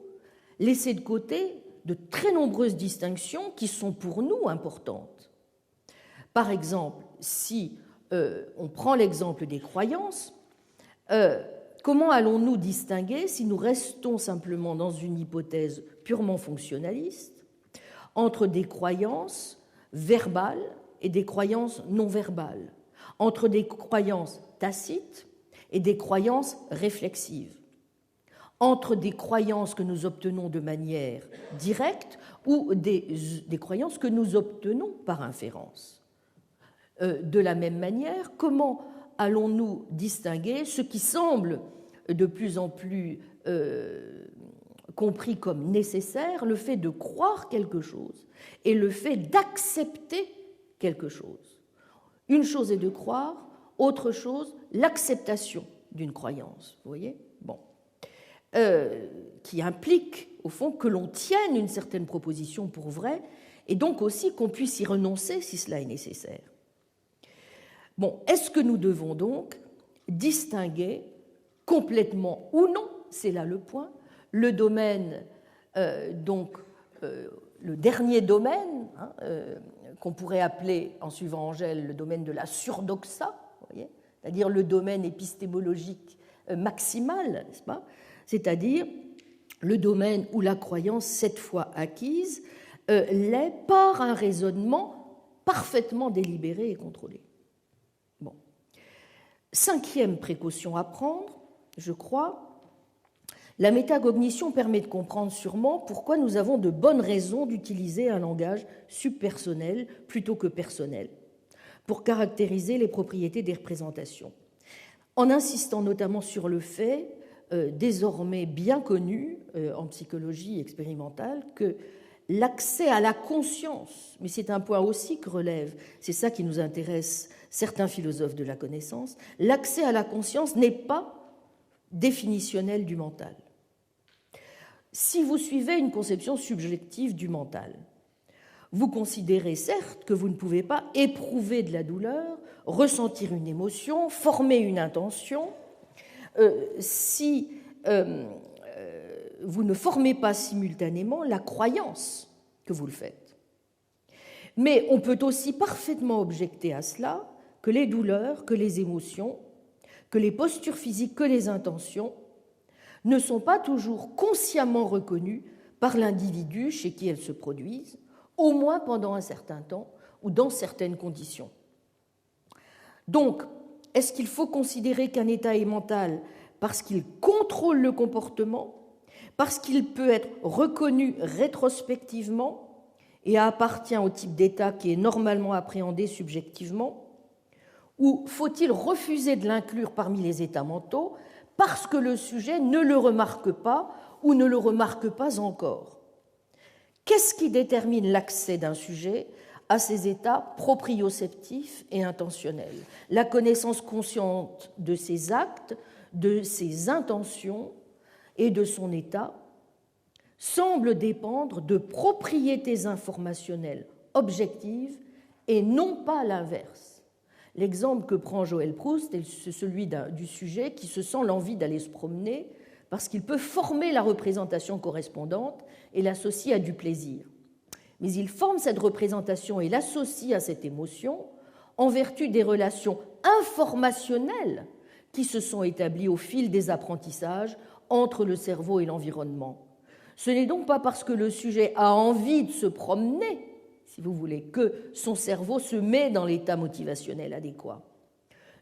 laisser de côté de très nombreuses distinctions qui sont pour nous importantes. Par exemple, si on prend l'exemple des croyances, comment allons-nous distinguer, si nous restons simplement dans une hypothèse purement fonctionnaliste, entre des croyances verbales et des croyances non verbales, entre des croyances tacites et des croyances réflexives, entre des croyances que nous obtenons de manière directe ou des croyances que nous obtenons par inférence? De la même manière, comment allons-nous distinguer ce qui semble de plus en plus compris comme nécessaire le fait de croire quelque chose et le fait d'accepter quelque chose. Une chose est de croire, autre chose, l'acceptation d'une croyance, vous voyez ? Bon. Qui implique, au fond, que l'on tienne une certaine proposition pour vraie et donc aussi qu'on puisse y renoncer si cela est nécessaire. Bon, est-ce que nous devons donc distinguer complètement ou non, c'est là le point, le domaine, le dernier domaine, qu'on pourrait appeler, en suivant Engel, le domaine de la surdoxa, c'est-à-dire le domaine épistémologique maximal, n'est-ce pas ? C'est-à-dire le domaine où la croyance, cette fois acquise, l'est par un raisonnement parfaitement délibéré et contrôlé. Bon. Cinquième précaution à prendre, je crois, la métacognition permet de comprendre sûrement pourquoi nous avons de bonnes raisons d'utiliser un langage subpersonnel plutôt que personnel pour caractériser les propriétés des représentations, en insistant notamment sur le fait, désormais bien connu en psychologie expérimentale, que l'accès à la conscience, mais c'est un point aussi que relèvent, c'est ça qui nous intéresse certains philosophes de la connaissance, l'accès à la conscience n'est pas définitionnel du mental. Si vous suivez une conception subjective du mental, vous considérez certes que vous ne pouvez pas éprouver de la douleur, ressentir une émotion, former une intention, si vous ne formez pas simultanément la croyance que vous le faites. Mais on peut aussi parfaitement objecter à cela que les douleurs, que les émotions, que les postures physiques, que les intentions ne sont pas toujours consciemment reconnues par l'individu chez qui elles se produisent, au moins pendant un certain temps ou dans certaines conditions. Donc, est-ce qu'il faut considérer qu'un état est mental parce qu'il contrôle le comportement, parce qu'il peut être reconnu rétrospectivement et appartient au type d'état qui est normalement appréhendé subjectivement, ou faut-il refuser de l'inclure parmi les états mentaux parce que le sujet ne le remarque pas ou ne le remarque pas encore? Qu'est-ce qui détermine l'accès d'un sujet à ces états proprioceptifs et intentionnels? La connaissance consciente de ses actes, de ses intentions et de son état semble dépendre de propriétés informationnelles objectives et non pas l'inverse. L'exemple que prend Joël Proust est celui du sujet qui se sent l'envie d'aller se promener parce qu'il peut former la représentation correspondante et l'associer à du plaisir. Mais il forme cette représentation et l'associe à cette émotion en vertu des relations informationnelles qui se sont établies au fil des apprentissages entre le cerveau et l'environnement. Ce n'est donc pas parce que le sujet a envie de se promener, si vous voulez, que son cerveau se met dans l'état motivationnel adéquat.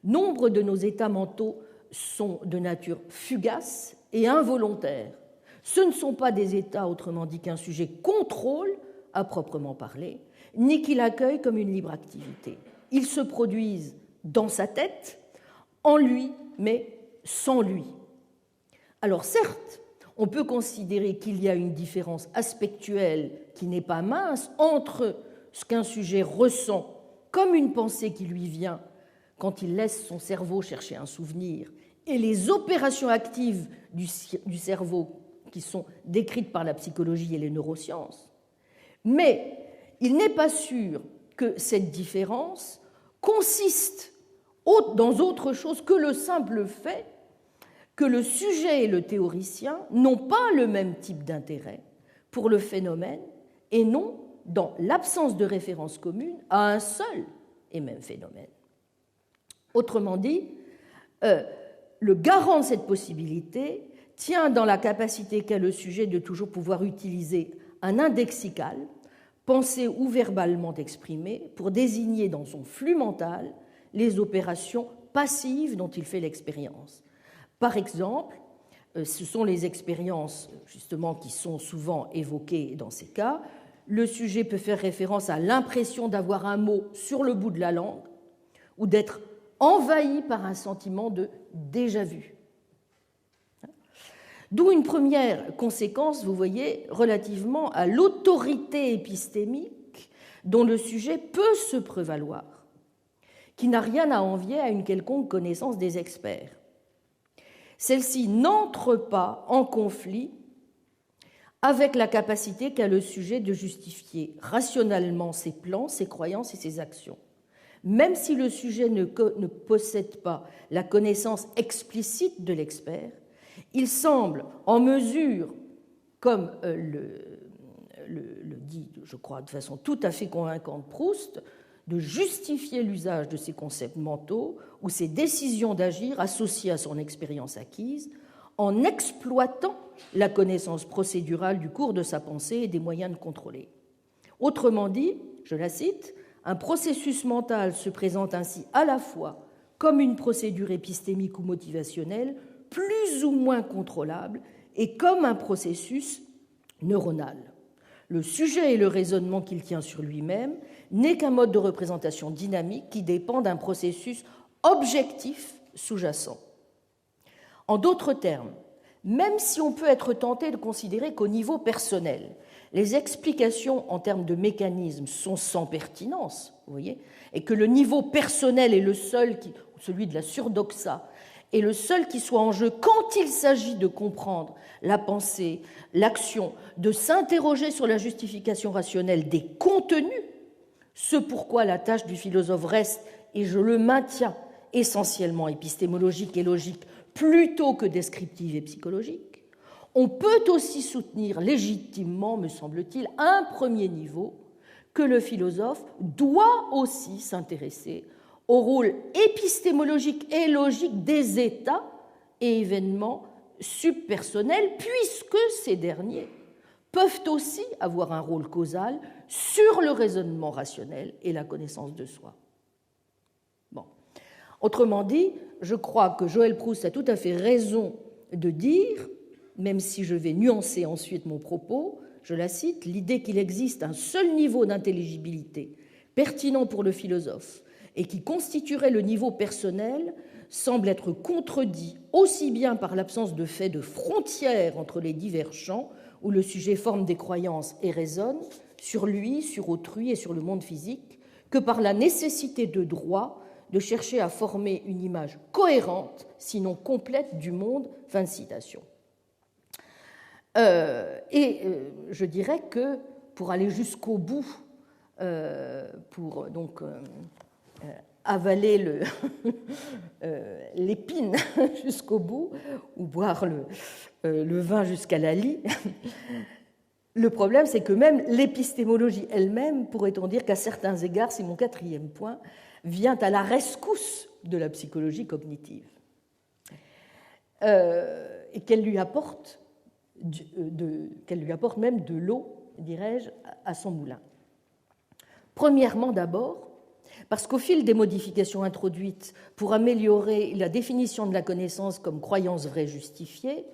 Nombre de nos états mentaux sont de nature fugace et involontaire. Ce ne sont pas des états, autrement dit, qu'un sujet contrôle à proprement parler, ni qu'il accueille comme une libre activité. Ils se produisent dans sa tête, en lui, mais sans lui. Alors certes, on peut considérer qu'il y a une différence aspectuelle qui n'est pas mince entre ce qu'un sujet ressent comme une pensée qui lui vient quand il laisse son cerveau chercher un souvenir et les opérations actives du cerveau qui sont décrites par la psychologie et les neurosciences. Mais il n'est pas sûr que cette différence consiste dans autre chose que le simple fait que le sujet et le théoricien n'ont pas le même type d'intérêt pour le phénomène et non, dans l'absence de référence commune, à un seul et même phénomène. Autrement dit, le garant de cette possibilité tient dans la capacité qu'a le sujet de toujours pouvoir utiliser un indexical, pensé ou verbalement exprimé, pour désigner dans son flux mental les opérations passives dont il fait l'expérience. Par exemple, ce sont les expériences justement qui sont souvent évoquées dans ces cas. Le sujet peut faire référence à l'impression d'avoir un mot sur le bout de la langue ou d'être envahi par un sentiment de déjà-vu. D'où une première conséquence, vous voyez, relativement à l'autorité épistémique dont le sujet peut se prévaloir, qui n'a rien à envier à une quelconque connaissance des experts. Celle-ci n'entre pas en conflit avec la capacité qu'a le sujet de justifier rationnellement ses plans, ses croyances et ses actions. Même si le sujet ne possède pas la connaissance explicite de l'expert, il semble en mesure, comme le dit, je crois, de façon tout à fait convaincante Proust, de justifier l'usage de ses concepts mentaux ou ses décisions d'agir associées à son expérience acquise en exploitant la connaissance procédurale du cours de sa pensée et des moyens de contrôler. Autrement dit, je la cite, un processus mental se présente ainsi à la fois comme une procédure épistémique ou motivationnelle plus ou moins contrôlable et comme un processus neuronal. Le sujet et le raisonnement qu'il tient sur lui-même n'est qu'un mode de représentation dynamique qui dépend d'un processus objectif sous-jacent. En d'autres termes, même si on peut être tenté de considérer qu'au niveau personnel, les explications en termes de mécanismes sont sans pertinence, vous voyez, et que le niveau personnel est le seul, celui de la surdoxa, est le seul qui soit en jeu quand il s'agit de comprendre la pensée, l'action, de s'interroger sur la justification rationnelle des contenus, ce pourquoi la tâche du philosophe reste, et je le maintiens, essentiellement épistémologique et logique, plutôt que descriptive et psychologique, on peut aussi soutenir légitimement, me semble-t-il, à un premier niveau, que le philosophe doit aussi s'intéresser au rôle épistémologique et logique des états et événements subpersonnels, puisque ces derniers peuvent aussi avoir un rôle causal sur le raisonnement rationnel et la connaissance de soi. Bon. Autrement dit, je crois que Joël Proust a tout à fait raison de dire, même si je vais nuancer ensuite mon propos, je la cite, l'idée qu'il existe un seul niveau d'intelligibilité pertinent pour le philosophe et qui constituerait le niveau personnel semble être contredit aussi bien par l'absence de fait de frontières entre les divers champs où le sujet forme des croyances et raisonne sur lui, sur autrui et sur le monde physique, que par la nécessité de droit de chercher à former une image cohérente, sinon complète, du monde. Fin de citation. Je dirais que pour aller jusqu'au bout, pour donc avaler l'épine jusqu'au bout, ou boire le vin jusqu'à la lie, le problème, c'est que même l'épistémologie elle-même, pourrait-on dire qu'à certains égards, c'est mon quatrième point, vient à la rescousse de la psychologie cognitive, et qu'elle lui apporte même de l'eau, dirais-je, à son moulin. Premièrement, d'abord, parce qu'au fil des modifications introduites pour améliorer la définition de la connaissance comme croyance vraie justifiée,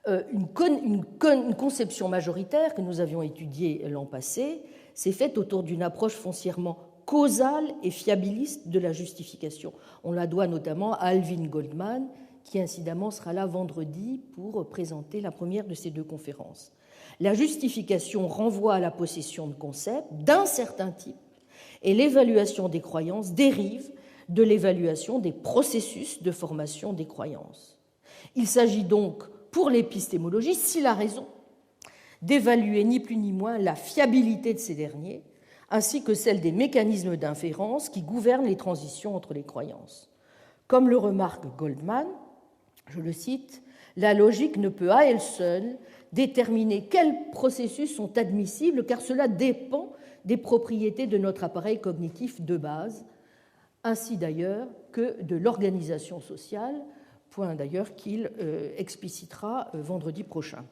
une conception majoritaire que nous avions étudiée l'an passé s'est faite autour d'une approche foncièrement causale et fiabiliste de la justification. On la doit notamment à Alvin Goldman, qui incidemment sera là vendredi pour présenter la première de ces deux conférences. La justification renvoie à la possession de concepts d'un certain type et l'évaluation des croyances dérive de l'évaluation des processus de formation des croyances. Il s'agit donc, pour l'épistémologie, s'il a raison, d'évaluer ni plus ni moins la fiabilité de ces derniers, ainsi que celle des mécanismes d'inférence qui gouvernent les transitions entre les croyances. Comme le remarque Goldman, je le cite, « La logique ne peut à elle seule déterminer quels processus sont admissibles, car cela dépend des propriétés de notre appareil cognitif de base, ainsi d'ailleurs que de l'organisation sociale, point d'ailleurs qu'il explicitera vendredi prochain.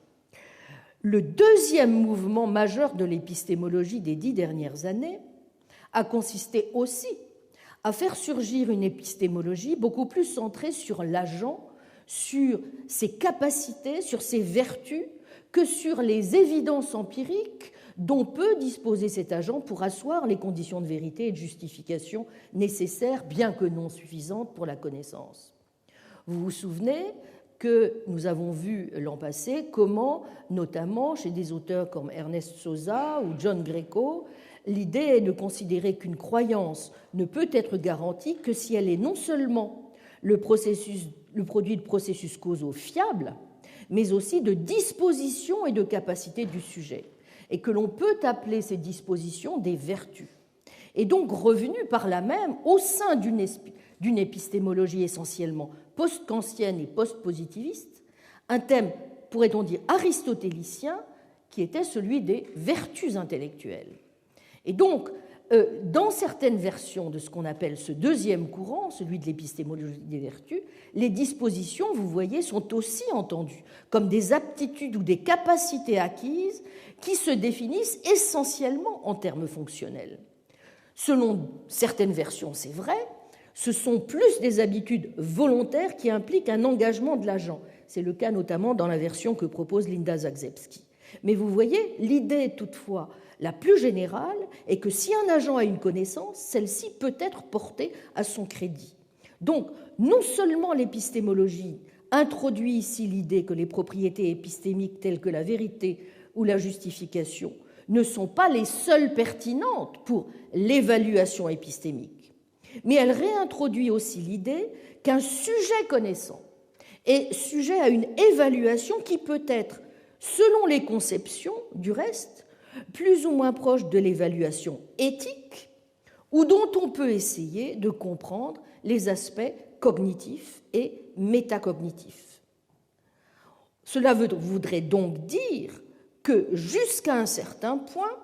Le deuxième mouvement majeur de l'épistémologie des 10 dernières années a consisté aussi à faire surgir une épistémologie beaucoup plus centrée sur l'agent, sur ses capacités, sur ses vertus, que sur les évidences empiriques dont peut disposer cet agent pour asseoir les conditions de vérité et de justification nécessaires, bien que non suffisantes, pour la connaissance. Vous vous souvenez que nous avons vu l'an passé comment, notamment chez des auteurs comme Ernest Sosa ou John Greco, l'idée est de considérer qu'une croyance ne peut être garantie que si elle est non seulement le produit de processus causaux fiables, mais aussi de dispositions et de capacités du sujet, et que l'on peut appeler ces dispositions des vertus. Et donc revenu par là même au sein d'une épistémologie essentiellement post-kantienne et post-positiviste, un thème, pourrait-on dire, aristotélicien, qui était celui des vertus intellectuelles. Et donc, dans certaines versions de ce qu'on appelle ce deuxième courant, celui de l'épistémologie des vertus, les dispositions, vous voyez, sont aussi entendues comme des aptitudes ou des capacités acquises qui se définissent essentiellement en termes fonctionnels. Selon certaines versions, c'est vrai, ce sont plus des habitudes volontaires qui impliquent un engagement de l'agent. C'est le cas notamment dans la version que propose Linda Zagzebski. Mais vous voyez, l'idée toutefois la plus générale est que si un agent a une connaissance, celle-ci peut être portée à son crédit. Donc, non seulement l'épistémologie introduit ici l'idée que les propriétés épistémiques telles que la vérité ou la justification ne sont pas les seules pertinentes pour l'évaluation épistémique, mais elle réintroduit aussi l'idée qu'un sujet connaissant est sujet à une évaluation qui peut être, selon les conceptions du reste, plus ou moins proche de l'évaluation éthique ou dont on peut essayer de comprendre les aspects cognitifs et métacognitifs. Cela voudrait donc dire que jusqu'à un certain point,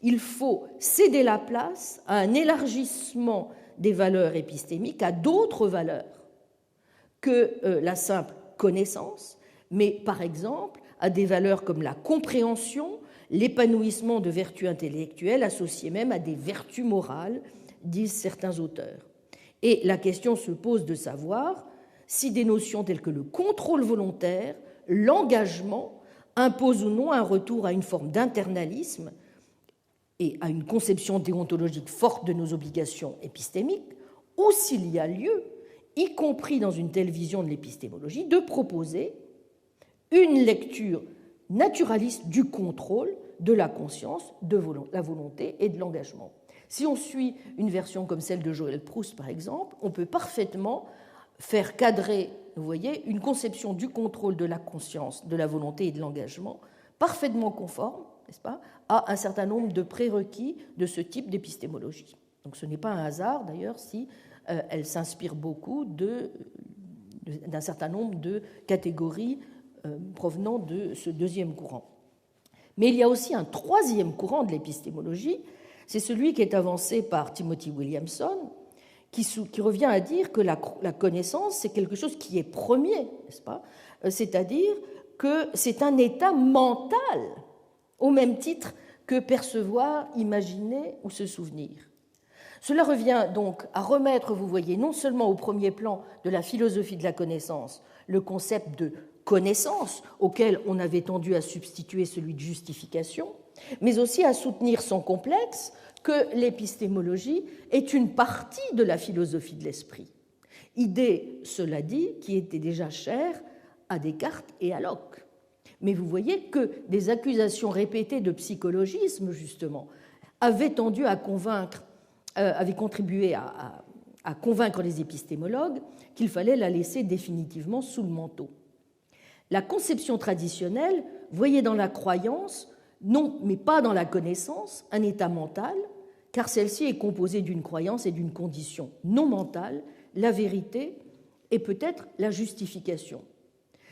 il faut céder la place à un élargissement des valeurs épistémiques à d'autres valeurs que la simple connaissance, mais par exemple à des valeurs comme la compréhension, l'épanouissement de vertus intellectuelles associées même à des vertus morales, disent certains auteurs. Et la question se pose de savoir si des notions telles que le contrôle volontaire, l'engagement, imposent ou non un retour à une forme d'internalisme et à une conception déontologique forte de nos obligations épistémiques, ou s'il y a lieu, y compris dans une telle vision de l'épistémologie, de proposer une lecture naturaliste du contrôle de la conscience, de la volonté et de l'engagement. Si on suit une version comme celle de Joël Proust, par exemple, on peut parfaitement faire cadrer, vous voyez, une conception du contrôle de la conscience, de la volonté et de l'engagement parfaitement conforme, n'est-ce pas, à un certain nombre de prérequis de ce type d'épistémologie. Donc ce n'est pas un hasard, d'ailleurs, si elle s'inspire beaucoup d'un certain nombre de catégories provenant de ce deuxième courant. Mais il y a aussi un troisième courant de l'épistémologie, c'est celui qui est avancé par Timothy Williamson, qui revient à dire que la connaissance, c'est quelque chose qui est premier, n'est-ce pas ? C'est-à-dire que c'est un état mental, au même titre que percevoir, imaginer ou se souvenir. Cela revient donc à remettre, vous voyez, non seulement au premier plan de la philosophie de la connaissance, le concept de connaissance auquel on avait tendu à substituer celui de justification, mais aussi à soutenir sans complexe que l'épistémologie est une partie de la philosophie de l'esprit. Idée, cela dit, qui était déjà chère à Descartes et à Locke. Mais vous voyez que des accusations répétées de psychologisme, justement, avaient tendu à convaincre, avaient contribué à convaincre les épistémologues qu'il fallait la laisser définitivement sous le manteau. La conception traditionnelle voyait dans la croyance, non, mais pas dans la connaissance, un état mental, car celle-ci est composée d'une croyance et d'une condition non mentale, la vérité et peut-être la justification.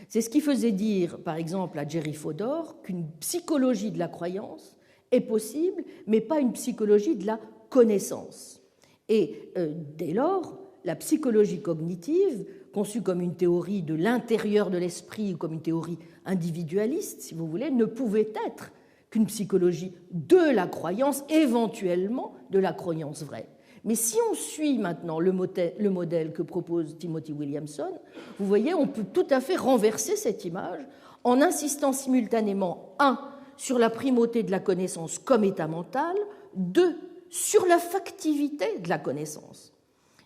C'est ce qui faisait dire, par exemple, à Jerry Fodor qu'une psychologie de la croyance est possible, mais pas une psychologie de la connaissance. Et dès lors, la psychologie cognitive, conçue comme une théorie de l'intérieur de l'esprit ou comme une théorie individualiste, si vous voulez, ne pouvait être qu'une psychologie de la croyance, éventuellement de la croyance vraie. Mais si on suit maintenant le modèle que propose Timothy Williamson, vous voyez, on peut tout à fait renverser cette image en insistant simultanément, 1, sur la primauté de la connaissance comme état mental, 2, sur la factivité de la connaissance.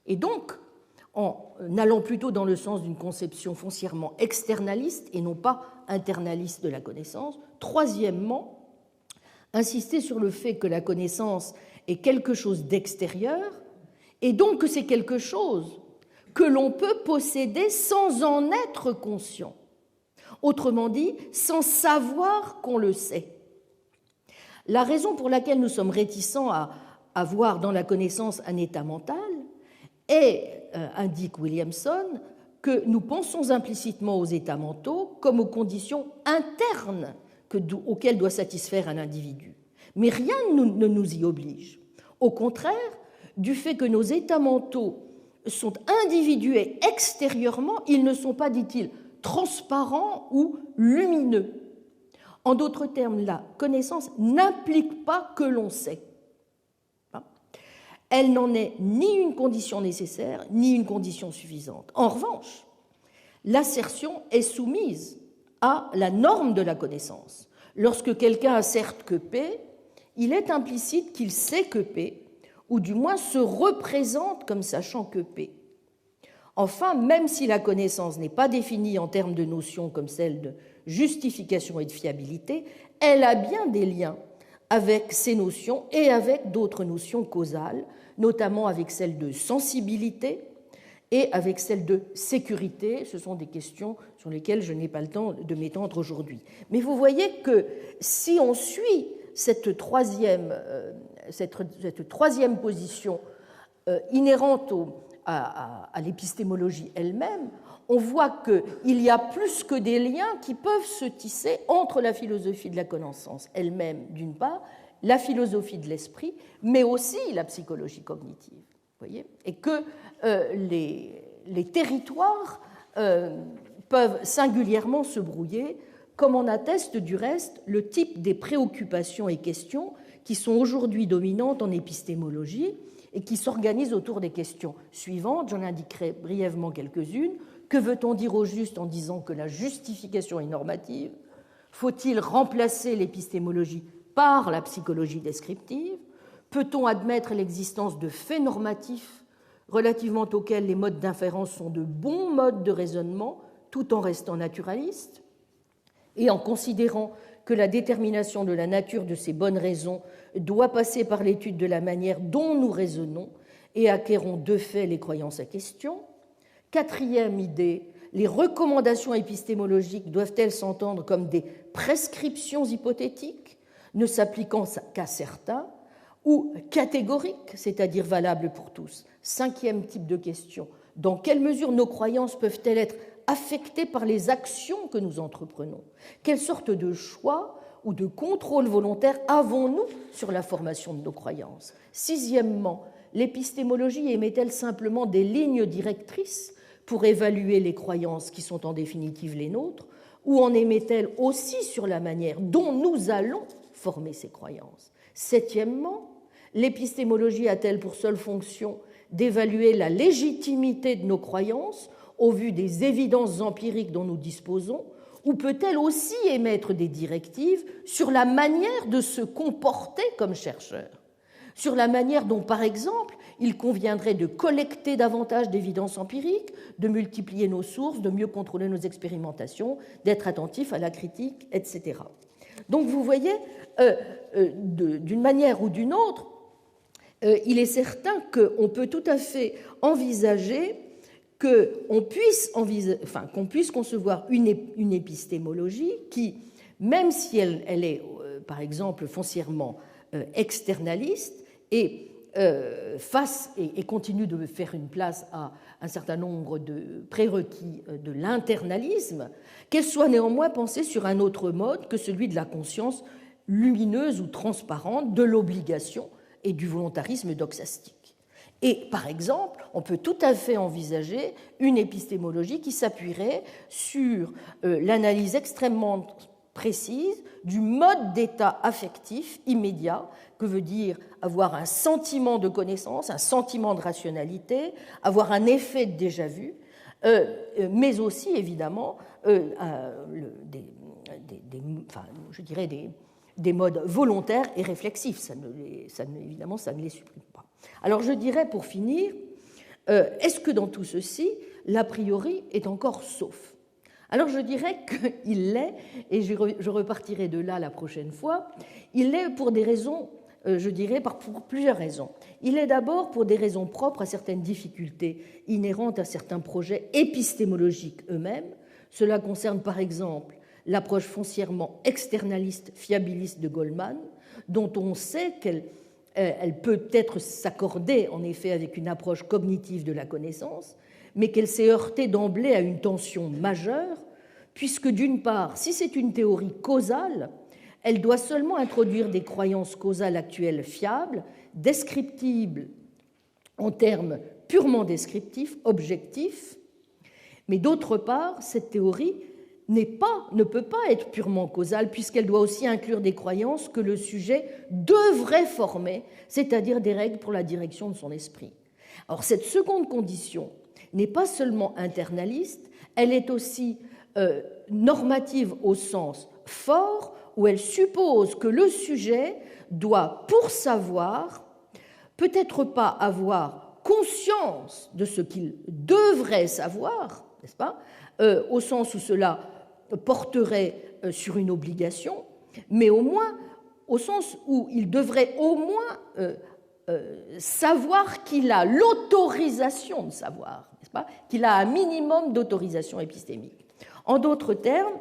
Et donc, en allant plutôt dans le sens d'une conception foncièrement externaliste et non pas internaliste de la connaissance. Troisièmement, insister sur le fait que la connaissance est quelque chose d'extérieur et donc que c'est quelque chose que l'on peut posséder sans en être conscient. Autrement dit, sans savoir qu'on le sait. La raison pour laquelle nous sommes réticents à voir dans la connaissance un état mental est, indique Williamson, que nous pensons implicitement aux états mentaux comme aux conditions internes auxquelles doit satisfaire un individu. Mais rien ne nous y oblige. Au contraire, du fait que nos états mentaux sont individués extérieurement, ils ne sont pas, dit-il, transparents ou lumineux. En d'autres termes, la connaissance n'implique pas que l'on sait. Elle n'en est ni une condition nécessaire, ni une condition suffisante. En revanche, l'assertion est soumise à la norme de la connaissance. Lorsque quelqu'un asserte que P, il est implicite qu'il sait que P, ou du moins se représente comme sachant que P. Enfin, même si la connaissance n'est pas définie en termes de notions comme celle de justification et de fiabilité, elle a bien des liens avec ces notions et avec d'autres notions causales, notamment avec celle de sensibilité et avec celle de sécurité. Ce sont des questions sur lesquelles je n'ai pas le temps de m'étendre aujourd'hui. Mais vous voyez que si on suit cette troisième position inhérente à l'épistémologie elle-même, on voit qu'il y a plus que des liens qui peuvent se tisser entre la philosophie de la connaissance elle-même, d'une part, la philosophie de l'esprit, mais aussi la psychologie cognitive. Vous voyez, et que les territoires peuvent singulièrement se brouiller, comme en atteste du reste le type des préoccupations et questions qui sont aujourd'hui dominantes en épistémologie et qui s'organisent autour des questions suivantes. J'en indiquerai brièvement quelques-unes. Que veut-on dire au juste en disant que la justification est normative? Faut-il remplacer l'épistémologie par la psychologie descriptive? Peut-on admettre l'existence de faits normatifs relativement auxquels les modes d'inférence sont de bons modes de raisonnement tout en restant naturalistes? Et en considérant que la détermination de la nature de ces bonnes raisons doit passer par l'étude de la manière dont nous raisonnons et acquérons de fait les croyances à question. Quatrième idée, les recommandations épistémologiques doivent-elles s'entendre comme des prescriptions hypothétiques ne s'appliquant qu'à certains ou catégoriques, c'est-à-dire valables pour tous? Cinquième type de question, dans quelle mesure nos croyances peuvent-elles être affectées par les actions que nous entreprenons? Quelle sorte de choix ou de contrôle volontaire avons-nous sur la formation de nos croyances? Sixièmement, l'épistémologie émet-elle simplement des lignes directrices pour évaluer les croyances qui sont en définitive les nôtres, ou en émet-elle aussi sur la manière dont nous allons former ces croyances? Septièmement, l'épistémologie a-t-elle pour seule fonction d'évaluer la légitimité de nos croyances au vu des évidences empiriques dont nous disposons, ou peut-elle aussi émettre des directives sur la manière de se comporter comme chercheur, sur la manière dont, par exemple, il conviendrait de collecter davantage d'évidences empiriques, de multiplier nos sources, de mieux contrôler nos expérimentations, d'être attentif à la critique, etc. Donc vous voyez, d'une manière ou d'une autre, il est certain qu'on peut tout à fait envisager qu'on puisse concevoir une épistémologie qui, même si elle est, par exemple, foncièrement externaliste et continue de faire une place à un certain nombre de prérequis de l'internalisme, qu'elle soit néanmoins pensée sur un autre mode que celui de la conscience lumineuse ou transparente, de l'obligation et du volontarisme doxastique. Et, par exemple, on peut tout à fait envisager une épistémologie qui s'appuierait sur l'analyse extrêmement précise du mode d'état affectif immédiat, que veut dire avoir un sentiment de connaissance, un sentiment de rationalité, avoir un effet de déjà-vu, mais aussi, évidemment, des modes volontaires et réflexifs. Évidemment, ça ne les supprime pas. Alors je dirais, pour finir, Est-ce que dans tout ceci, l'a priori est encore sauf? Alors je dirais qu'il l'est, et je repartirai de là la prochaine fois. Il l'est pour des raisons, je dirais, pour plusieurs raisons. Il est d'abord pour des raisons propres à certaines difficultés inhérentes à certains projets épistémologiques eux-mêmes. Cela concerne par exemple l'approche foncièrement externaliste, fiabiliste de Goldman, dont on sait qu'elle peut être s'accorder en effet avec une approche cognitive de la connaissance, mais qu'elle s'est heurtée d'emblée à une tension majeure, puisque d'une part, si c'est une théorie causale, elle doit seulement introduire des croyances causales actuelles fiables, descriptibles en termes purement descriptifs, objectifs, mais d'autre part, cette théorie ne peut pas être purement causale, puisqu'elle doit aussi inclure des croyances que le sujet devrait former, c'est-à-dire des règles pour la direction de son esprit. Alors cette seconde condition n'est pas seulement internaliste, elle est aussi normative au sens fort, où elle suppose que le sujet doit, pour savoir, peut-être pas avoir conscience de ce qu'il devrait savoir, n'est-ce pas, au sens où cela porterait sur une obligation, mais au moins au sens où il devrait au moins savoir qu'il a l'autorisation de savoir, n'est-ce pas, qu'il a un minimum d'autorisation épistémique. En d'autres termes,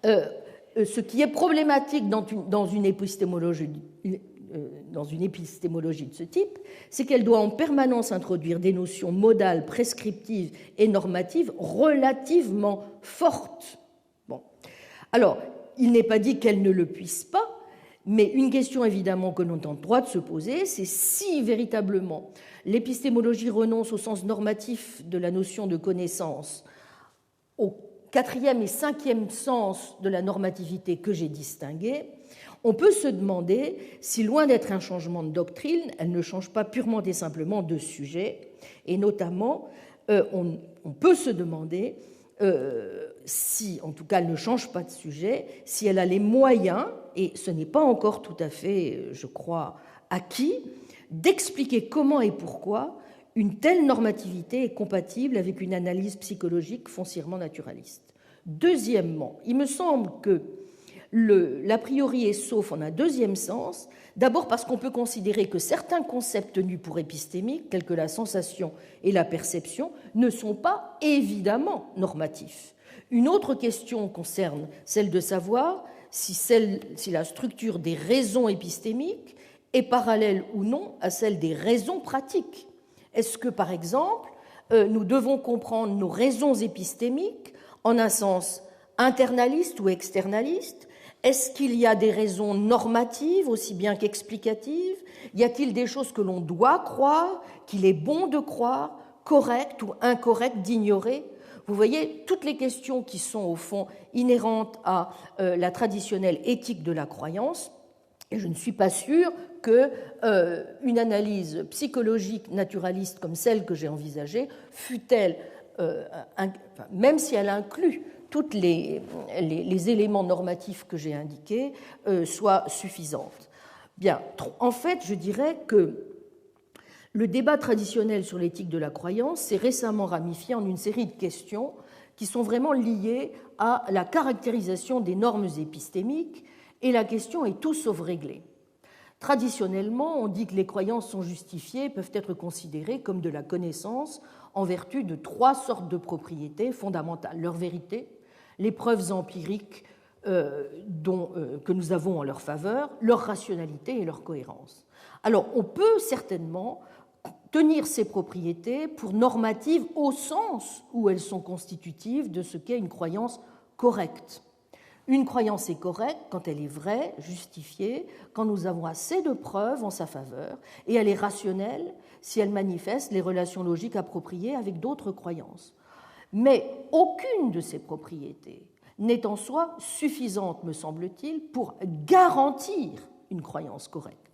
ce qui est problématique dans une épistémologie de ce type, c'est qu'elle doit en permanence introduire des notions modales, prescriptives et normatives relativement fortes. Bon. Alors, il n'est pas dit qu'elle ne le puisse pas, mais une question évidemment que l'on est en droit de se poser, c'est si véritablement l'épistémologie renonce au sens normatif de la notion de connaissance, au quatrième et cinquième sens de la normativité que j'ai distingué, on peut se demander si, loin d'être un changement de doctrine, elle ne change pas purement et simplement de sujet, et notamment, on peut se demander si, en tout cas, elle ne change pas de sujet, si elle a les moyens, et ce n'est pas encore tout à fait, je crois, acquis, d'expliquer comment et pourquoi une telle normativité est compatible avec une analyse psychologique foncièrement naturaliste. Deuxièmement, il me semble que l'a priori est sauf en un deuxième sens, d'abord parce qu'on peut considérer que certains concepts tenus pour épistémiques, tels que la sensation et la perception, ne sont pas évidemment normatifs. Une autre question concerne celle de savoir si la structure des raisons épistémiques est parallèle ou non à celle des raisons pratiques. Est-ce que, par exemple, nous devons comprendre nos raisons épistémiques en un sens internaliste ou externaliste? Est-ce qu'il y a des raisons normatives aussi bien qu'explicatives? Y a-t-il des choses que l'on doit croire, qu'il est bon de croire, correctes ou incorrectes d'ignorer? Vous voyez, toutes les questions qui sont au fond inhérentes à la traditionnelle éthique de la croyance, et je ne suis pas sûre qu'une analyse psychologique naturaliste comme celle que j'ai envisagée, fût-elle, même si elle inclut tous les éléments normatifs que j'ai indiqués, soit suffisante. Bien, en fait, je dirais que le débat traditionnel sur l'éthique de la croyance s'est récemment ramifié en une série de questions qui sont vraiment liées à la caractérisation des normes épistémiques, et la question est tout sauf réglée. Traditionnellement, on dit que les croyances sont justifiées, peuvent être considérées comme de la connaissance en vertu de trois sortes de propriétés fondamentales: leur vérité, les preuves empiriques que nous avons en leur faveur, leur rationalité et leur cohérence. Alors, on peut certainement tenir ces propriétés pour normatives au sens où elles sont constitutives de ce qu'est une croyance correcte. Une croyance est correcte quand elle est vraie, justifiée, quand nous avons assez de preuves en sa faveur, et elle est rationnelle si elle manifeste les relations logiques appropriées avec d'autres croyances. Mais aucune de ces propriétés n'est en soi suffisante, me semble-t-il, pour garantir une croyance correcte.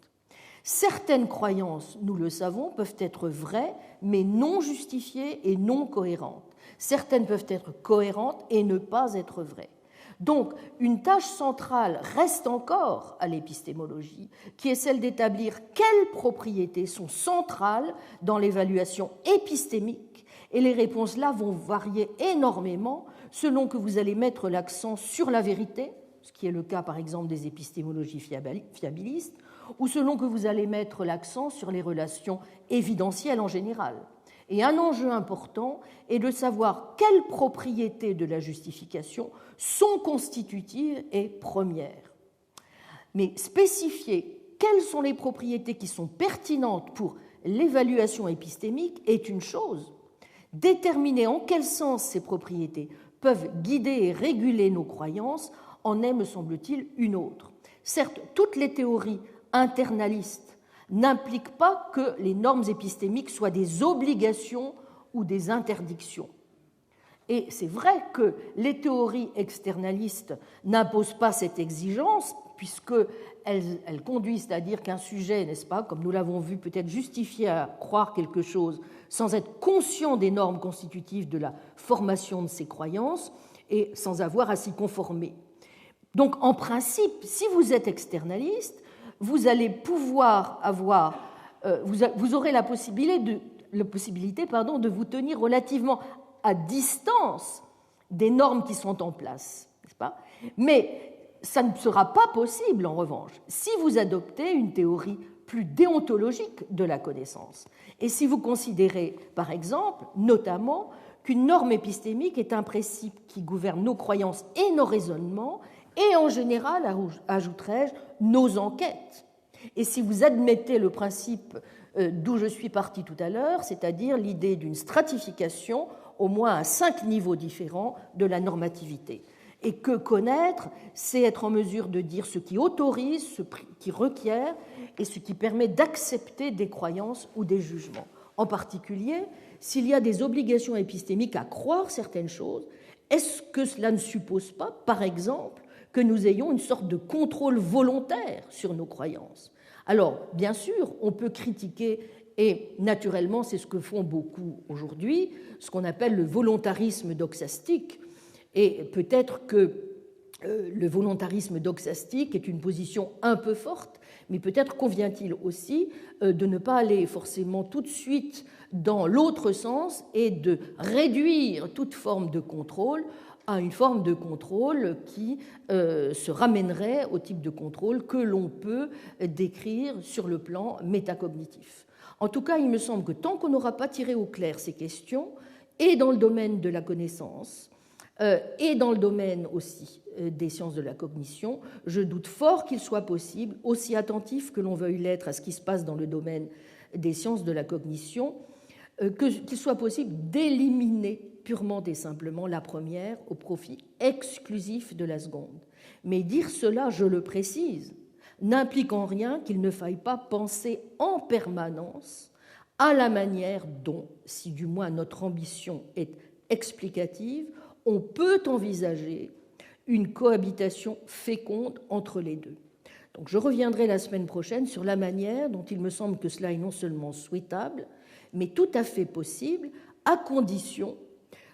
Certaines croyances, nous le savons, peuvent être vraies, mais non justifiées et non cohérentes. Certaines peuvent être cohérentes et ne pas être vraies. Donc, une tâche centrale reste encore à l'épistémologie, qui est celle d'établir quelles propriétés sont centrales dans l'évaluation épistémique, et les réponses là vont varier énormément selon que vous allez mettre l'accent sur la vérité, ce qui est le cas par exemple des épistémologies fiabilistes, ou selon que vous allez mettre l'accent sur les relations évidentielles en général. Et un enjeu important est de savoir quelles propriétés de la justification sont constitutives et premières. Mais spécifier quelles sont les propriétés qui sont pertinentes pour l'évaluation épistémique est une chose. Déterminer en quel sens ces propriétés peuvent guider et réguler nos croyances en est, me semble-t-il, une autre. Certes, toutes les théories internalistes n'impliquent pas que les normes épistémiques soient des obligations ou des interdictions. Et c'est vrai que les théories externalistes n'imposent pas cette exigence, puisqu'elles conduisent à dire qu'un sujet, n'est-ce pas, comme nous l'avons vu, peut être justifié à croire quelque chose sans être conscient des normes constitutives de la formation de ses croyances et sans avoir à s'y conformer. Donc, en principe, si vous êtes externaliste, vous allez pouvoir avoir, vous aurez la possibilité de vous tenir relativement à distance des normes qui sont en place, n'est-ce pas ? Mais ça ne sera pas possible, en revanche, si vous adoptez une théorie plus déontologique de la connaissance. Et si vous considérez, par exemple, notamment, qu'une norme épistémique est un principe qui gouverne nos croyances et nos raisonnements, et en général, ajouterais-je, nos enquêtes. Et si vous admettez le principe d'où je suis parti tout à l'heure, c'est-à-dire l'idée d'une stratification au moins à 5 niveaux différents de la normativité. Et que connaître, c'est être en mesure de dire ce qui autorise, ce qui requiert et ce qui permet d'accepter des croyances ou des jugements. En particulier, s'il y a des obligations épistémiques à croire certaines choses, est-ce que cela ne suppose pas, par exemple, que nous ayons une sorte de contrôle volontaire sur nos croyances ? Alors, bien sûr, on peut critiquer, et naturellement, c'est ce que font beaucoup aujourd'hui, ce qu'on appelle le volontarisme doxastique. Et peut-être que le volontarisme doxastique est une position un peu forte, mais peut-être convient-il aussi de ne pas aller forcément tout de suite dans l'autre sens et de réduire toute forme de contrôle à une forme de contrôle qui se ramènerait au type de contrôle que l'on peut décrire sur le plan métacognitif. En tout cas, il me semble que tant qu'on n'aura pas tiré au clair ces questions, et dans le domaine de la connaissance, et dans le domaine aussi des sciences de la cognition, je doute fort qu'il soit possible, aussi attentif que l'on veuille l'être à ce qui se passe dans le domaine des sciences de la cognition, qu'il soit possible d'éliminer purement et simplement la première au profit exclusif de la seconde. Mais dire cela, je le précise, n'implique en rien qu'il ne faille pas penser en permanence à la manière dont, si du moins notre ambition est explicative, on peut envisager une cohabitation féconde entre les deux. Donc je reviendrai la semaine prochaine sur la manière dont il me semble que cela est non seulement souhaitable, mais tout à fait possible, à condition,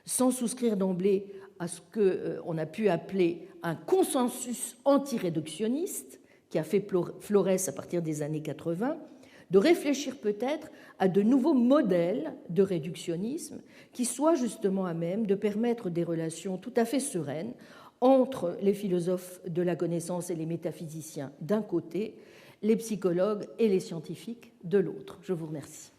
sans souscrire d'emblée à ce qu'on a pu appeler un consensus antiréductionniste, qui a fait florès à partir des années 80, de réfléchir peut-être à de nouveaux modèles de réductionnisme qui soient justement à même de permettre des relations tout à fait sereines entre les philosophes de la connaissance et les métaphysiciens d'un côté, les psychologues et les scientifiques de l'autre. Je vous remercie.